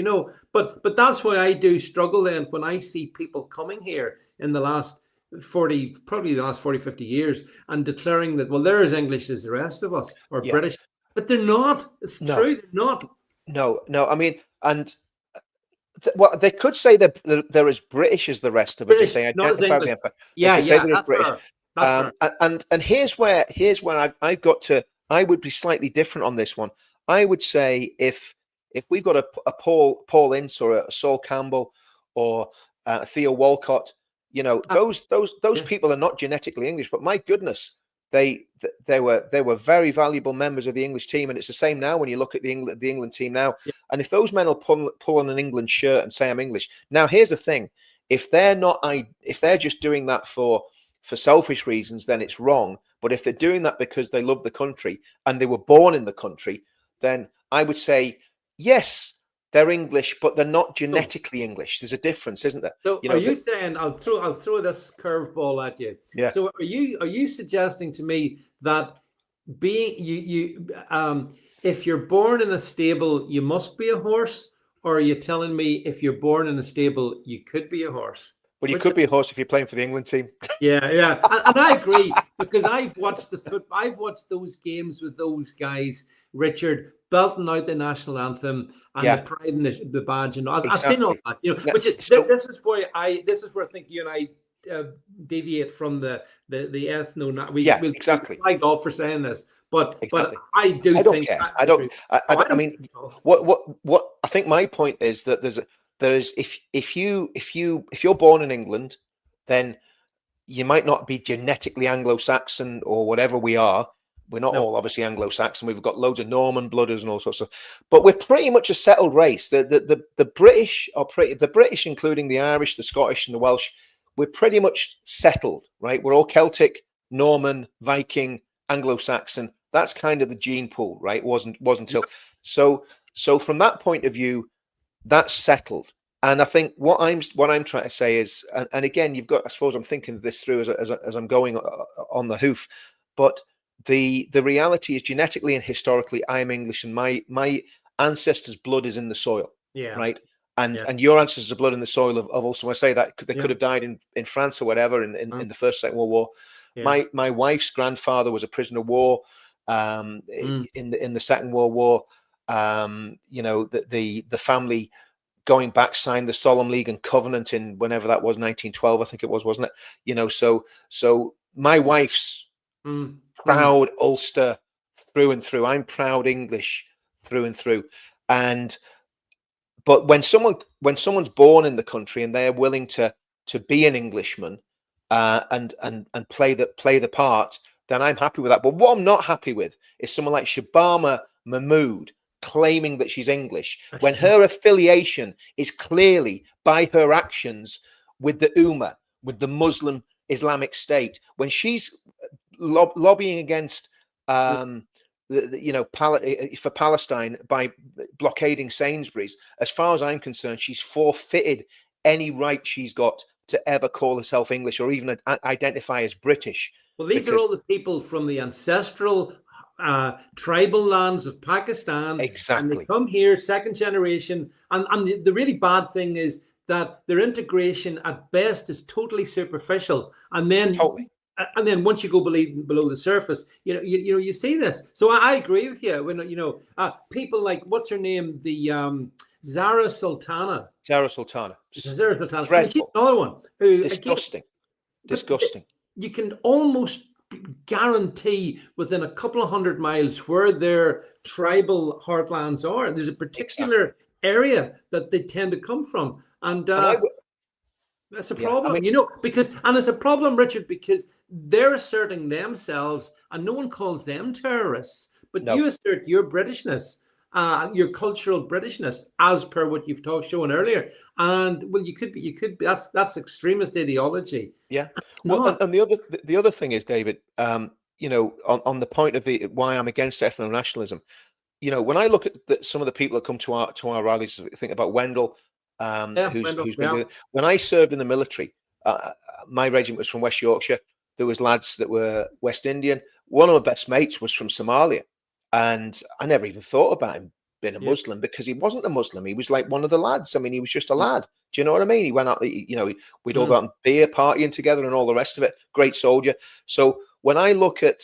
S1: But that's why I do struggle then when I see people coming here in the last 40, probably the last 40, 50 years, and declaring that, well, they're as English as the rest of us, or British, but they're not. It's true, they're not.
S2: No. I mean, and well, they could say that they're as British as the rest of us if they identify with the empire.
S1: Yeah,
S2: say they're as British.
S1: Fair. That's
S2: fair. And here's where I've got to. I would be slightly different on this one. I would say if we've got a Paul Ince or a Saul Campbell or Theo Walcott, those people are not genetically English, but my goodness, they were very valuable members of the English team, and it's the same now when you look at the England team now. Yeah. And if those men will pull on an England shirt and say I'm English, now here's the thing: if they're just doing that for selfish reasons, then it's wrong. But if they're doing that because they love the country and they were born in the country, then I would say yes, they're English, but they're not genetically English. There's a difference, isn't there?
S1: So are you saying, I'll throw this curveball at you.
S2: Yeah.
S1: So are you suggesting to me that if you're born in a stable, you must be a horse, or are you telling me if you're born in a stable, you could be a horse?
S2: Well, you could be a horse if you're playing for the England team.
S1: Yeah, and I agree, because I've watched those games with those guys, Richard, belting out the national anthem and the pride and the badge, and I've seen all that. Which is this is where I think you and I deviate from the ethno. We'll
S2: exactly.
S1: flagged off for saying this, but
S2: I don't care. I mean, what I think my point is that there's if you're born in England, then you might not be genetically Anglo-Saxon or whatever we are. We're not all obviously Anglo-Saxon. We've got loads of Norman blooders and all sorts of, but we're pretty much a settled race. The British are the British, including the Irish, the Scottish, and the Welsh. We're pretty much settled, right? We're all Celtic, Norman, Viking, Anglo-Saxon. That's kind of the gene pool, right? It wasn't until so from that point of view, that's settled. And I think what I'm trying to say is, and again, you've got, I suppose I'm thinking this through as I'm going on the hoof, but the reality is genetically and historically, I am English, and my ancestors' blood is in the soil, right? And your ancestors' blood in the soil of also, I say that they could have died in France or whatever in the First, Second World War. Yeah. My wife's grandfather was a prisoner of war in the Second World War. The family going back signed the Solemn League and Covenant in whenever that was, 1912, I think it was, wasn't it? So my wife's proud Ulster through and through. I'm proud English through and through. But when someone's born in the country and they're willing to be an Englishman and play the part, then I'm happy with that. But what I'm not happy with is someone like Shabama Mahmood claiming that she's English when her affiliation is clearly by her actions with the Ummah, with the Muslim Islamic State, when she's lobbying against for Palestine by blockading Sainsbury's. As far as I'm concerned, she's forfeited any right she's got to ever call herself English or even identify as British.
S1: Well, these are all the people from the ancestral tribal lands of Pakistan.
S2: Exactly.
S1: And they come here, second generation. And the really bad thing is that their integration at best is totally superficial. And then once you go below the surface, you see this. So I agree with you. When people like, what's her name, the Zara Sultana.
S2: Dreadful.
S1: I mean, she's another one who
S2: disgusting.
S1: You can almost guarantee within a couple of 100 miles where their tribal heartlands are. There's a particular area that they tend to come from, and that's a problem. Because it's a problem, Richard, because they're asserting themselves, and no one calls them terrorists, but you assert your Britishness, your cultural Britishness, as per what you've shown earlier. And well, you could be. That's extremist ideology.
S2: Yeah. Well,
S1: Not.
S2: and the other thing is, David, on the point of the why I'm against ethno nationalism, when I look at some of the people that come to our rallies, think about Wendell,
S1: Yeah,
S2: who's
S1: Wendell,
S2: been doing
S1: yeah.
S2: it. When I served in the military, my regiment was from West Yorkshire. There was lads that were West Indian. One of my best mates was from Somalia, and I never even thought about him being a
S1: Yeah.
S2: Muslim because he wasn't a Muslim. He was like one of the lads. I mean, he was just a
S1: Mm.
S2: lad. Do you know what I mean? He went out, we'd all
S1: Mm.
S2: go out and beer partying together and all the rest of it. Great soldier. So when I look at,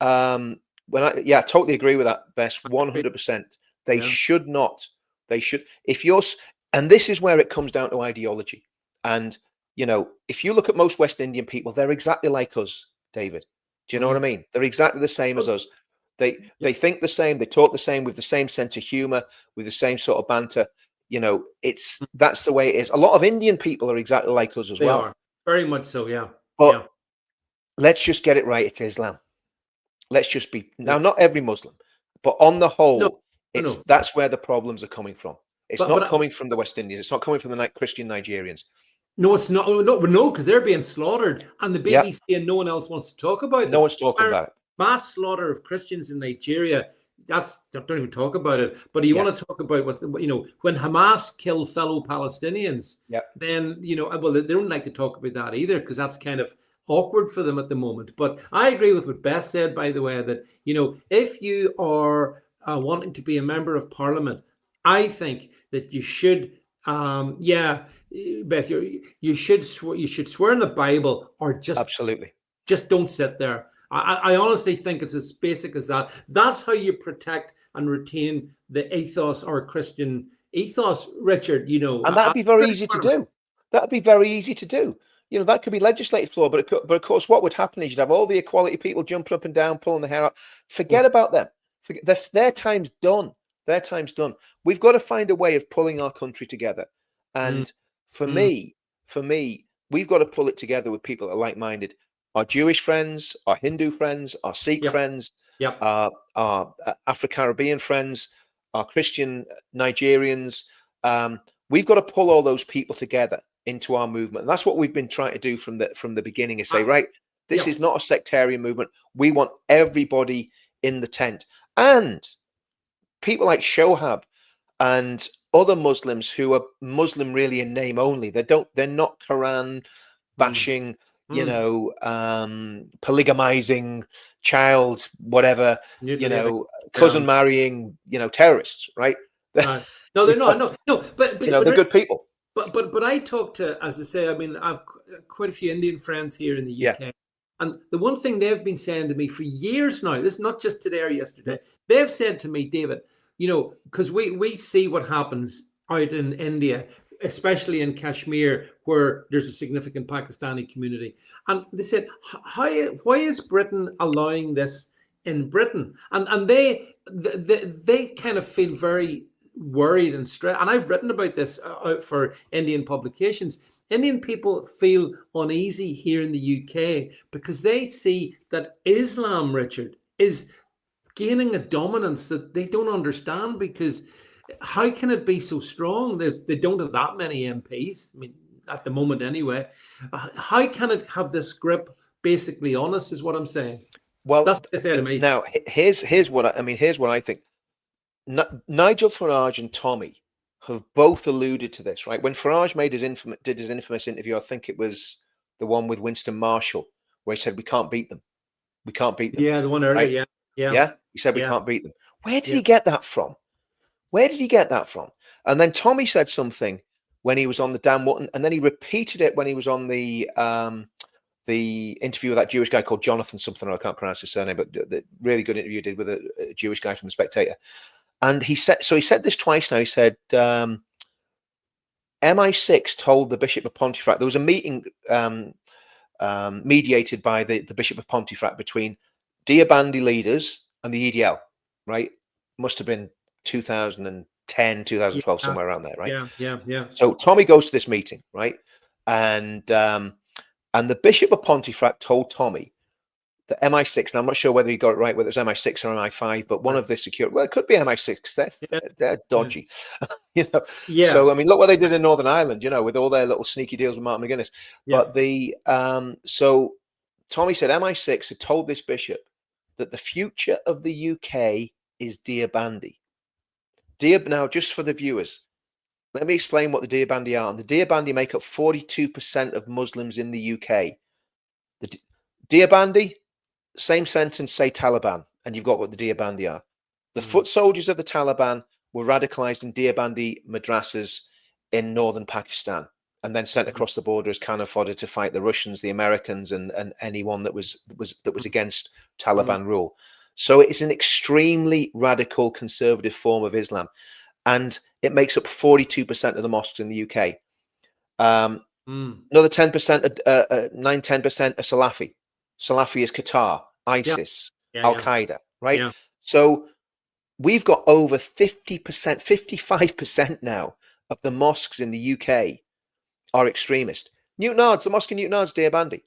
S2: I totally agree with that, Bess, 100%. They
S1: Yeah.
S2: should not. They should. And this is where it comes down to ideology. And if you look at most West Indian people, they're exactly like us, David. Do you know what I mean? They're exactly the same as us. They think the same, they talk the same, with the same sense of humor, with the same sort of banter. That's the way it is. A lot of Indian people are exactly like us as
S1: They
S2: well.
S1: are very much so. Yeah.
S2: But
S1: Yeah.
S2: let's just get it right. It's Islam. Let's just be now,
S1: Yeah.
S2: not every Muslim, but on the
S1: No.
S2: whole,
S1: No.
S2: that's where the problems are coming from. It's not
S1: But
S2: coming from the West Indians. It's not coming from the Christian Nigerians.
S1: no, it's not. No, because they're being slaughtered, and the
S2: Yeah,
S1: BBC and no one else wants to talk about
S2: no
S1: them.
S2: one's talking about it.
S1: Mass slaughter of Christians in Nigeria. Don't even talk about it. But you
S2: Yeah,
S1: want to talk about when Hamas kill fellow Palestinians,
S2: yeah,
S1: then well, they don't like to talk about that either, because that's kind of awkward for them at the moment. But I agree with what Beth said, by the way, that if you are wanting to be a member of Parliament, I think that you should, Beth, you should swear in the Bible, or
S2: absolutely.
S1: just don't sit there. I honestly think it's as basic as that. That's how you protect and retain the ethos, or Christian ethos, Richard.
S2: And that'd be very easy to do. That'd be very easy to do. That could be legislated for, but of course, what would happen is you'd have all the equality people jumping up and down, pulling their hair out. Forget about them. Their time's done. Their time's done. We've got to find a way of pulling our country together. And for me, we've got to pull it together with people that are like-minded. Our Jewish friends, our Hindu friends, our Sikh friends,
S1: Yep.
S2: our Afro-Caribbean friends, our Christian Nigerians. We've got to pull all those people together into our movement. And that's what we've been trying to do from the beginning, is say, right, this is not a sectarian movement. We want everybody in the tent. And people like Shohab and other Muslims who are Muslim really in name only. They're not Quran bashing, polygamizing, child, whatever, cousin marrying, terrorists, right?
S1: No, they're not. No, but
S2: they're good people.
S1: But I talk to, as I say, I mean, I've quite a few Indian friends here in the UK. And the one thing they've been saying to me for years now, this is not just today or yesterday, they've said to me, David, because we see what happens out in India, especially in Kashmir, where there's a significant Pakistani community. And they said, why is Britain allowing this in Britain? And they kind of feel very worried and stressed. And I've written about this out for Indian publications. Indian people feel uneasy here in the UK because they see that Islam, Richard, is gaining a dominance that they don't understand, because how can it be so strong if they don't have that many MPs? I mean, at the moment anyway. How can it have this grip basically on us, is what I'm saying.
S2: Well,
S1: that's what they say to me.
S2: Now, here's what I think. Nigel Farage and Tommy have both alluded to this, right? When Farage did his infamous interview, I think it was the one with Winston Marshall, where he said, we can't beat them. We can't beat them.
S1: Yeah, the one earlier,
S2: right?
S1: Yeah.
S2: He said, we can't beat them. Where did he get that from? And then Tommy said something when he was on the Dan Wootton, and then he repeated it when he was on the interview with that Jewish guy called Jonathan something, or I can't pronounce his surname, but the really good interview he did with a Jewish guy from The Spectator. And he said this twice now. He said, MI6 told the Bishop of Pontefract, there was a meeting mediated by the Bishop of Pontefract between Deobandi leaders and the EDL, right? Must have been 2010, 2012, somewhere around there, right?
S1: Yeah.
S2: So Tommy goes to this meeting, right? And the Bishop of Pontefract told Tommy the MI6, and I'm not sure whether he got it right, whether it's MI6 or MI5, but one of the security, well, it could be MI6. They're dodgy, you know.
S1: Yeah.
S2: So I mean, look what they did in Northern Ireland, you know, with all their little sneaky deals with Martin McGuinness.
S1: Yeah.
S2: But so Tommy said MI6 had told this bishop that the future of the UK is Dear Bandy. Now, just for the viewers, let me explain what the Dear Bandy are. And the Dear Bandy make up 42% of Muslims in the UK. The Dear Bandy, same sentence, say Taliban, and you've got what the Dear Bandi are. The foot soldiers of the Taliban were radicalized in Dear Bandi madrasas in northern Pakistan and then sent across the border as cannon fodder to fight the Russians, the Americans, and anyone that was against Taliban rule. So it's an extremely radical conservative form of Islam, and it makes up 42% of the mosques in the UK. Another 10%, 9-10% are Salafi. Salafi is Qatar, ISIS, Al-Qaeda, right?
S1: Yeah.
S2: So we've got over 50%, 55% now of the mosques in the UK are extremist. Newtonards, the mosque in Newtonards, Dear Bandy.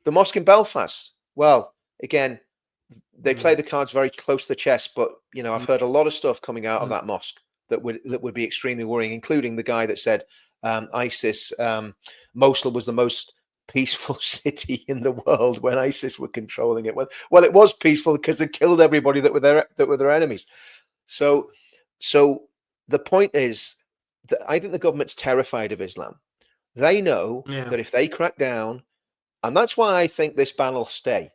S2: The mosque in Belfast, well, again, they play the cards very close to the chest, but, you know, I've heard a lot of stuff coming out of that mosque that would be extremely worrying, including the guy that said ISIS, Mosul was the most peaceful city in the world when ISIS were controlling it. Well, it was peaceful because it killed everybody that were their enemies. So the point is that I think the government's terrified of Islam. They know that if they crack down, and that's why I think this ban will stay.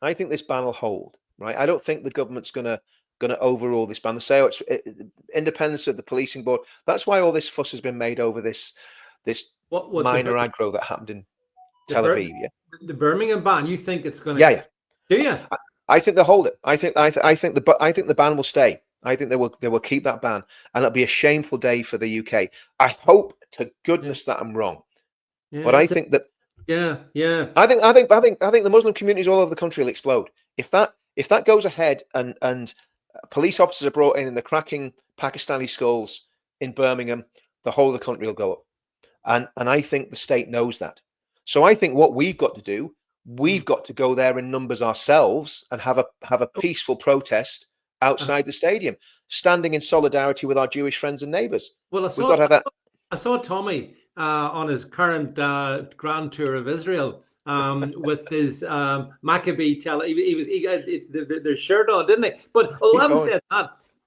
S2: I think this ban will hold. Right? I don't think the government's going to overrule this ban. They say it's independence of the policing board. That's why all this fuss has been made over this minor aggro that happened in Tel Aviv.
S1: The Birmingham ban. You think it's going
S2: to? Yeah.
S1: Do you?
S2: I think they'll hold it. I think the ban will stay. I think they will keep that ban, and it'll be a shameful day for the UK. I hope to goodness that I'm wrong, but I think that. I think the Muslim communities all over the country will explode if that goes ahead, and police officers are brought in and they're cracking Pakistani skulls in Birmingham. The whole of the country will go up, and I think the state knows that. So I think what we've got to do, we've got to go there in numbers ourselves and have a peaceful protest outside the stadium, standing in solidarity with our Jewish friends and neighbours.
S1: Well, I saw Tommy on his current grand tour of Israel with his Maccabee he got their shirt on, didn't he? But having said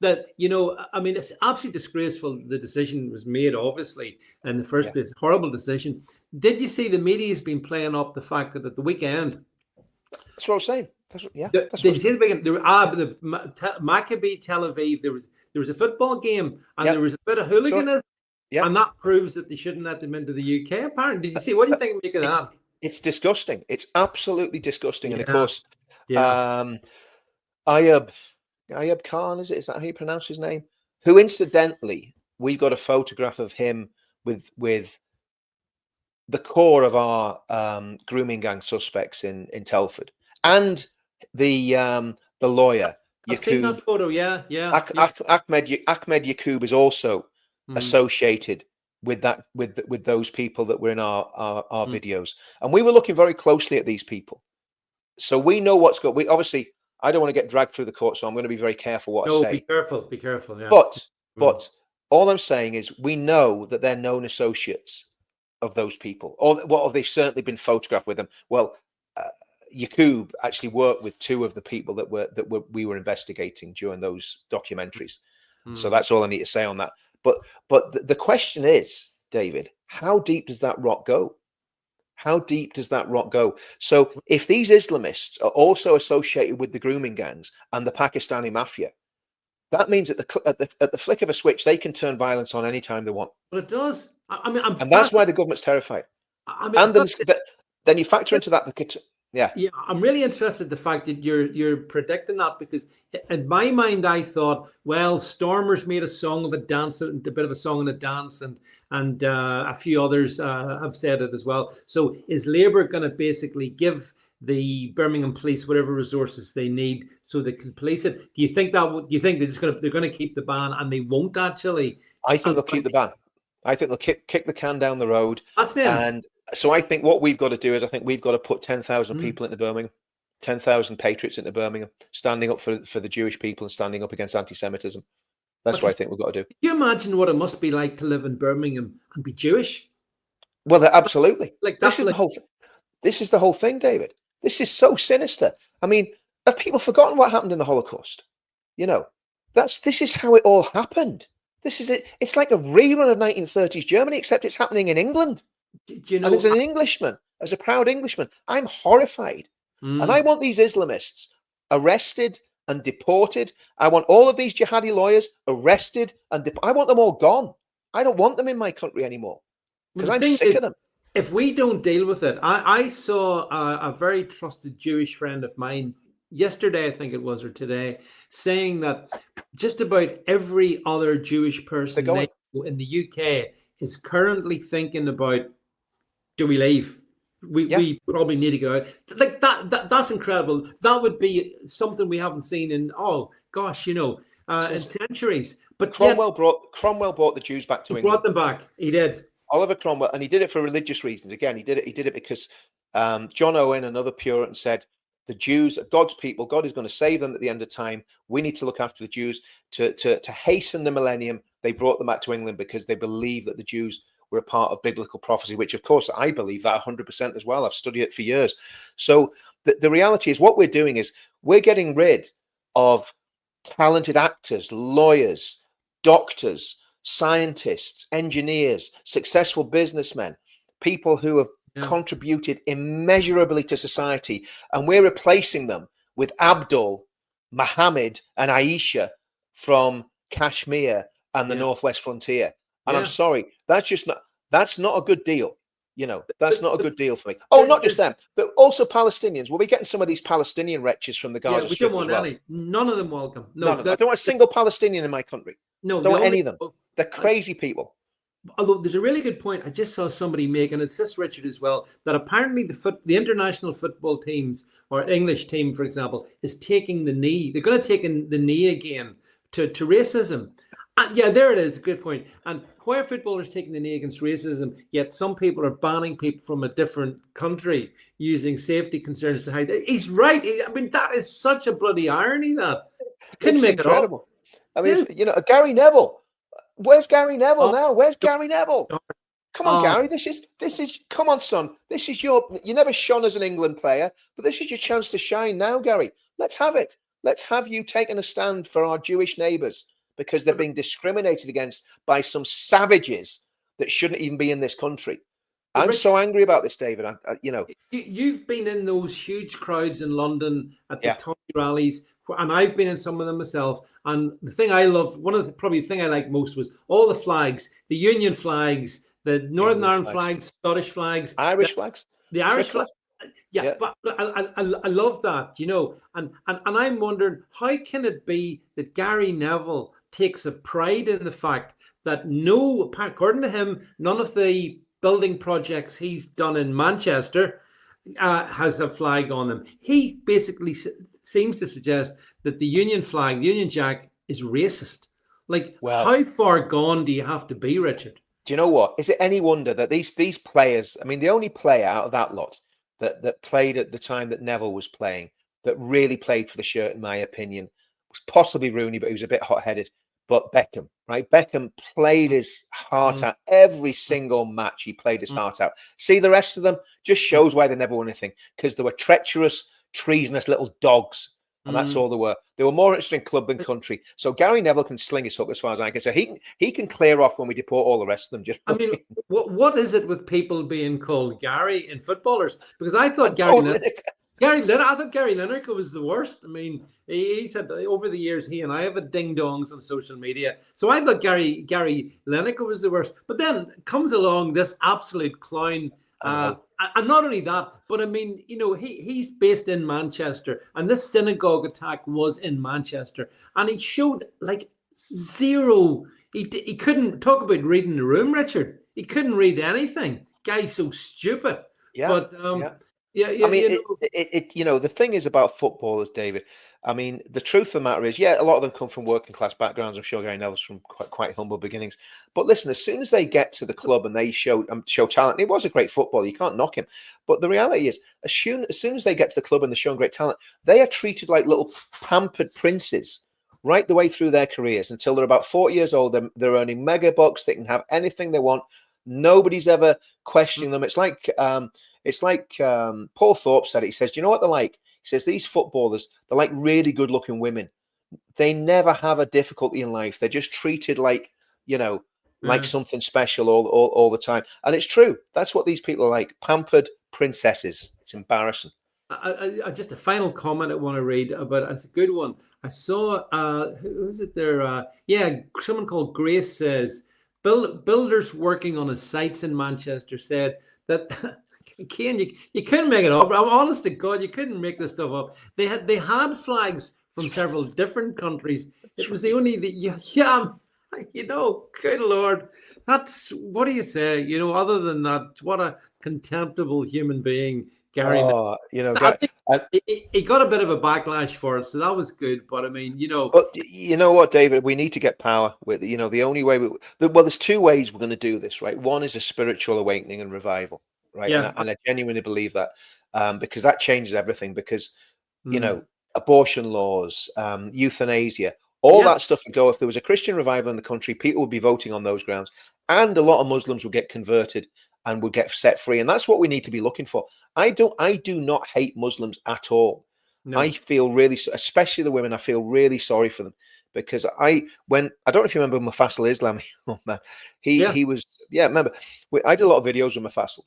S1: that, you know, I mean, it's absolutely disgraceful. The decision was made, obviously, in the first place. Horrible decision. Did you see the media's been playing up the fact that at the weekend?
S2: That's what I was saying.
S1: Did you see the weekend? The Maccabee Tel Aviv. There was a football game, and there was a bit of hooliganism.
S2: Yeah.
S1: And that proves that they shouldn't let them into the UK, apparently. Did you see? What do you think of that?
S2: It's disgusting. It's absolutely disgusting. And of course, Ayub Khan, is that how you pronounce his name? Who, incidentally, we've got a photograph of him with the core of our grooming gang suspects in Telford, and the lawyer.
S1: I've seen that photo.
S2: Ahmed Yaqub is also associated with that with those people that were in our videos, and we were looking very closely at these people, so we know what's got. We obviously, I don't want to get dragged through the court, so I'm going to be very careful what I say.
S1: Be careful. Yeah.
S2: But all I'm saying is we know that they're known associates of those people, or they've certainly been photographed with them. Well, Yaqub actually worked with two of the people that we were investigating during those documentaries. So that's all I need to say on that. But the question is, David, how deep does that rot go? How deep does that rot go? So if these Islamists are also associated with the grooming gangs and the Pakistani mafia, that means at the flick of a switch, they can turn violence on anytime they want.
S1: But it does. I mean,
S2: and that's why the government's terrified. And then you factor into that. Yeah,
S1: I'm really interested in the fact that you're predicting that, because in my mind I thought, well, Stormers made a song of a dance, a bit of a song and a dance, and a few others have said it as well. So is Labour going to basically give the Birmingham police whatever resources they need so they can police it? Do you think they're going to keep the ban and they won't actually?
S2: I think they'll keep the ban. I think they'll kick the can down the road.
S1: That's it.
S2: And so I think what we've got to do is I think we've got to put 10,000 people into Birmingham. 10,000 patriots into Birmingham, standing up for the Jewish people and standing up against anti-Semitism. That's
S1: Okay,
S2: what I think we've got to do.
S1: can you imagine what it must be like to live in Birmingham and be Jewish?
S2: Well, absolutely.
S1: Like
S2: This
S1: that,
S2: is the
S1: like
S2: whole. This is the whole thing, David. This is so sinister. I mean, have people forgotten what happened in the Holocaust? You know, this is how it all happened. This is it. It's like a rerun of 1930s Germany, except it's happening in England.
S1: do you
S2: And
S1: know?
S2: as an Englishman, as a proud Englishman, I'm horrified. And I want these Islamists arrested and deported. I want all of these jihadi lawyers arrested and I want them all gone. I don't want them in my country anymore
S1: Well,
S2: because
S1: the
S2: I'm
S1: thing
S2: sick
S1: is,
S2: of them.
S1: if we don't deal with it, I saw a very trusted Jewish friend of mine yesterday, I think it was, or today, saying that just about every other Jewish
S2: They're
S1: person they
S2: going.
S1: know in the UK is currently thinking about, do we leave?
S2: Yeah.
S1: We probably need to go out. Like that's incredible. That would be something we haven't seen in, oh gosh, in centuries. But yet
S2: Cromwell brought the Jews back
S1: he
S2: to
S1: brought
S2: England.
S1: them back. He did.
S2: Oliver Cromwell, and he did it for religious reasons. Again, he did it because John Owen, another Puritan, said the Jews are God's people. God is going to save them at the end of time. We need to look after the Jews to hasten the millennium. They brought them back to England because they believed that the Jews were a part of biblical prophecy, which of course I believe that 100% as well. I've studied it for years. So the reality is what we're doing is we're getting rid of talented actors, lawyers, doctors, scientists, engineers, successful businessmen, people who have contributed immeasurably to society, and we're replacing them with Abdul, Muhammad, and Aisha from Kashmir and the Northwest frontier. And I'm sorry, that's not a good deal. That's not a good deal for me. Oh, not just them, but also Palestinians. We'll be getting some of these Palestinian wretches from the Gaza
S1: we
S2: Strip
S1: don't want
S2: as well.
S1: any. None of them welcome.
S2: No, I don't want a single Palestinian in my country.
S1: No,
S2: don't want any of them. They're crazy people.
S1: Although there's a really good point I just saw somebody make, and it's this, Richard, as well, that apparently the international football teams, or English team, for example, is taking the knee. They're going to take the knee again to racism. And yeah, there it is. A good point. And why are footballers taking the knee against racism, yet some people are banning people from a different country using safety concerns to hide? He's right. I mean, that is such a bloody irony that you couldn't make
S2: incredible.
S1: it up.
S2: I mean, Gary Neville. Where's Gary Neville now? Where's Gary Neville? Come on, Gary. This is. Come on, son. This is you never shone as an England player, but this is your chance to shine now, Gary. Let's have it. Let's have you taking a stand for our Jewish neighbours because they're being discriminated against by some savages that shouldn't even be in this country. I'm so angry about this, David.
S1: You've been in those huge crowds in London at the Tory rallies, and I've been in some of them myself. And the thing I love, probably the thing I like most was all the flags, the Union flags, the Northern Ireland flags, Scottish flags,
S2: Irish flags,
S1: the Irish flag. Yeah, but I love that, and I'm wondering, how can it be that Gary Neville takes a pride in the fact that according to him, none of the building projects he's done in Manchester has a flag on them. He basically seems to suggest that the Union flag, the Union Jack, is racist. How far gone do you have to be, Richard?
S2: Do you know what? Is it any wonder that these players, I mean, the only player out of that lot that played at the time that Neville was playing, that really played for the shirt, in my opinion, was possibly Rooney, but he was a bit hot-headed. But Beckham, right? Beckham played his heart out every single match. He played his heart out. See, the rest of them just shows why they never won anything, because they were treacherous, treasonous little dogs. And that's all they were. They were more interested in club than country. So Gary Neville can sling his hook as far as I can say. He can clear off when we deport all the rest of them.
S1: I mean, what is it with people being called Gary in footballers? Because I thought Gary Lineker was the worst. I mean, he said over the years, he and I have a ding-dongs on social media. So I thought Gary Lineker was the worst. But then comes along this absolute clown. And not only that, but I mean, he's based in Manchester, and this synagogue attack was in Manchester, and he showed zero. He couldn't talk about reading the room, Richard. He couldn't read anything. Guy's so stupid.
S2: Yeah.
S1: Yeah,
S2: I
S1: yeah,
S2: mean, the thing is about footballers, David. I mean, the truth of the matter is, yeah, a lot of them come from working class backgrounds. I'm sure Gary Neville's from quite humble beginnings. But listen, as soon as they get to the club and they show talent, it was a great football. You can't knock him. But the reality is, as soon as they get to the club and they're showing great talent, they are treated like little pampered princes right the way through their careers until they're about 40 years old. They're earning mega bucks. They can have anything they want. Nobody's ever questioning them. It's like Paul Thorpe said it. He says, "Do you know what they're like?" He says, "These footballers, they're like really good-looking women. They never have a difficulty in life. They're just treated like
S1: yeah.
S2: something special all the time." And it's true. That's what these people are like, pampered princesses. It's embarrassing.
S1: Just a final comment I want to read about. It's a good one. I saw who is it there? Yeah, someone called Grace says builders working on his sites in Manchester said that Kane, you couldn't make it up. I'm honest to God, you couldn't make this stuff up. They had flags from several different countries. It was the only the yeah, good Lord. That's what do you say? Other than that, what a contemptible human being Gary.
S2: Oh,
S1: I think he got a bit of a backlash for it, so that was good. But I mean,
S2: but you know what, David? We need to get power with, the only way there's two ways we're going to do this, right? One is a spiritual awakening and revival, right? And
S1: yeah,
S2: I genuinely believe that, because that changes everything. Because
S1: mm,
S2: abortion laws, euthanasia, all
S1: yeah,
S2: that stuff would go. If there was a Christian revival in the country, people would be voting on those grounds, and a lot of Muslims would get converted and would get set free. And that's what we need to be looking for. I do not hate Muslims at all. I
S1: no,
S2: feel really, especially the women, I feel really sorry for them, because I don't know if you remember Mufassal Islam. Oh man,
S1: yeah,
S2: he was, yeah. Remember, I did a lot of videos with Mufassal,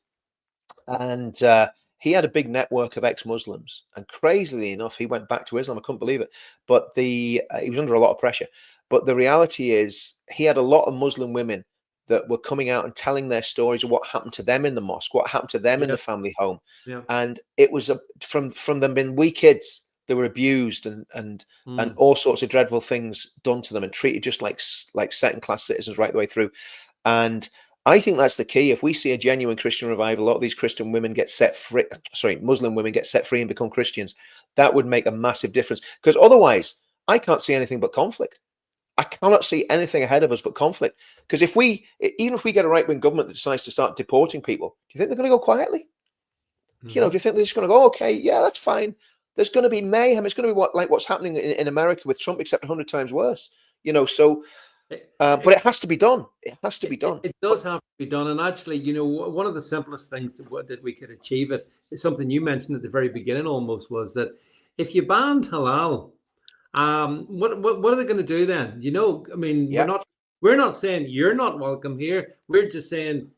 S2: and he had a big network of ex-Muslims. And crazily enough, he went back to Islam. I couldn't believe it, but he was under a lot of pressure. But the reality is, he had a lot of Muslim women that were coming out and telling their stories of what happened to them in the mosque, what happened to them in
S1: yeah,
S2: the family home,
S1: yeah,
S2: and it was from them being wee kids. They were abused and
S1: mm,
S2: all sorts of dreadful things done to them and treated just like second class citizens right the way through. And I think that's the key. If we see a genuine Christian revival, a lot of these Christian women get set free, Muslim women get set free and become Christians, that would make a massive difference. Because otherwise, I can't see anything but conflict. I cannot see anything ahead of us but conflict. Because even if we get a right wing government that decides to start deporting people, do you think they're going to go quietly? Do
S1: hmm
S2: you think they're just going to go, okay, yeah, that's fine? There's going to be mayhem. It's going to be what's happening in America with Trump, except 100 times worse. So, but it has to be done. It has to be done.
S1: it does have to be done. And actually, one of the simplest things that we could achieve it is something you mentioned at the very beginning almost was that if you banned halal, what are they going to do then? I mean, we're
S2: Yeah,
S1: not we're not saying you're not welcome here. We're just saying,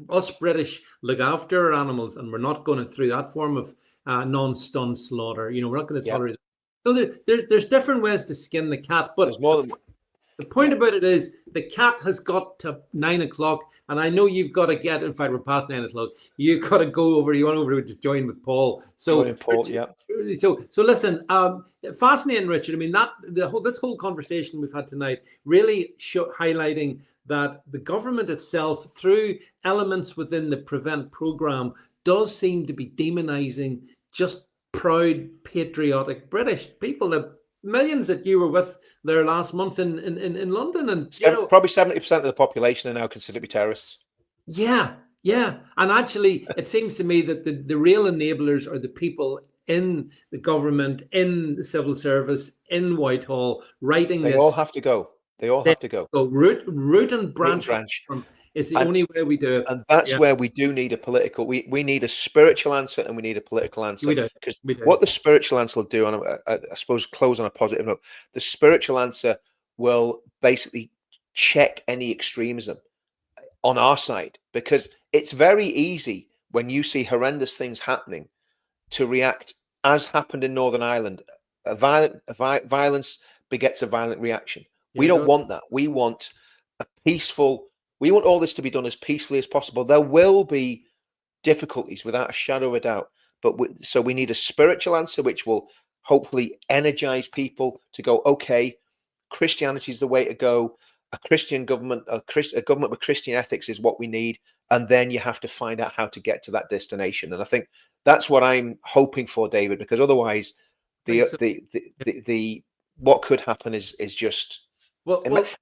S1: us British look after our animals, and we're not going through that form of non-stun slaughter. We're not going to
S2: yeah.
S1: tolerate it. So there's different ways to skin the cat, but
S2: There's more than
S1: the
S2: yeah.
S1: point about it is the cat has got to 9 o'clock, and I know you've got to get. In fact, we're past 9 o'clock. You've got to go over. You want over to join with Paul. So,
S2: Joining Paul.
S1: Richard,
S2: Yeah.
S1: so listen. Fascinating, Richard. I mean, this whole conversation we've had tonight really highlighting that the government itself, through elements within the Prevent program, does seem to be demonizing just proud, patriotic British people. The millions that you were with there last month in London, and
S2: Probably 70% of the population are now considered to be terrorists.
S1: yeah, yeah. And actually, it seems to me that the real enablers are the people in the government, in the civil service, in Whitehall, writing
S2: They all
S1: this.
S2: have to go. They all
S1: They
S2: have to go.
S1: go root and
S2: Root and
S1: branch
S2: branch.
S1: from is the
S2: And
S1: only way we do it.
S2: and that's
S1: Yeah,
S2: where we do need a political. We need a spiritual answer and we need a political answer.
S1: we do.
S2: Because
S1: We do.
S2: what the spiritual answer will do, and I suppose close on a positive note, the spiritual answer will basically check any extremism on our side, because it's very easy when you see horrendous things happening to react, as happened in Northern Ireland. Violence begets a violent reaction.
S1: Yeah,
S2: We
S1: it
S2: don't
S1: does.
S2: want that. We want a peaceful. We want all this to be done as peacefully as possible. There will be difficulties without a shadow of a doubt, but so we need a spiritual answer, which will hopefully energize people to go, okay, Christianity is the way to go. A Christian government, a government with Christian ethics is what we need. and then you have to find out how to get to that destination. And I think that's what I'm hoping for, David, because otherwise the what could happen is just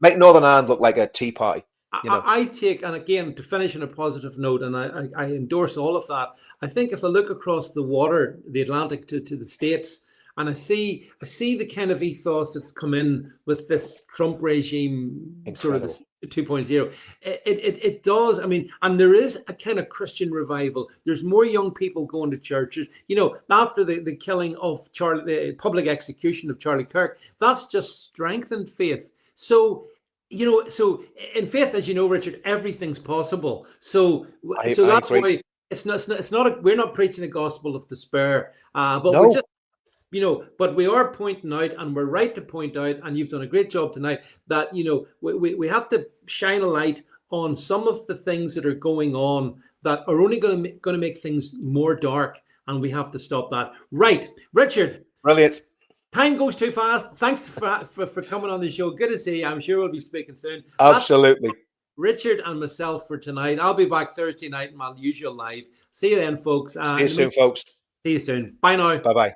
S2: make Northern Ireland look like a tea party.
S1: I take, and again, to finish on a positive note, and I endorse all of that. I think if I look across the water, the Atlantic to the States, and I see the kind of ethos that's come in with this Trump regime, sort of this 2.0. It does. I mean, and there is a kind of Christian revival. There's more young people going to churches. After the killing of the public execution of Charlie Kirk, that's just strengthened faith. So in faith, as you know, Richard, everything's possible. So that's why it's not we're not preaching a gospel of despair, but we're just, but we are pointing out, and we're right to point out, and you've done a great job tonight, that we have to shine a light on some of the things that are going on that are only going to make things more dark, and we have to stop that. Right, Richard.
S2: Brilliant.
S1: Time goes too fast. Thanks for coming on the show. Good to see you. I'm sure we'll be speaking soon.
S2: Absolutely.
S1: That's Richard and myself for tonight. I'll be back Thursday night in my usual live. See you then, folks.
S2: See you soon, folks.
S1: See you soon. Bye now.
S2: Bye-bye.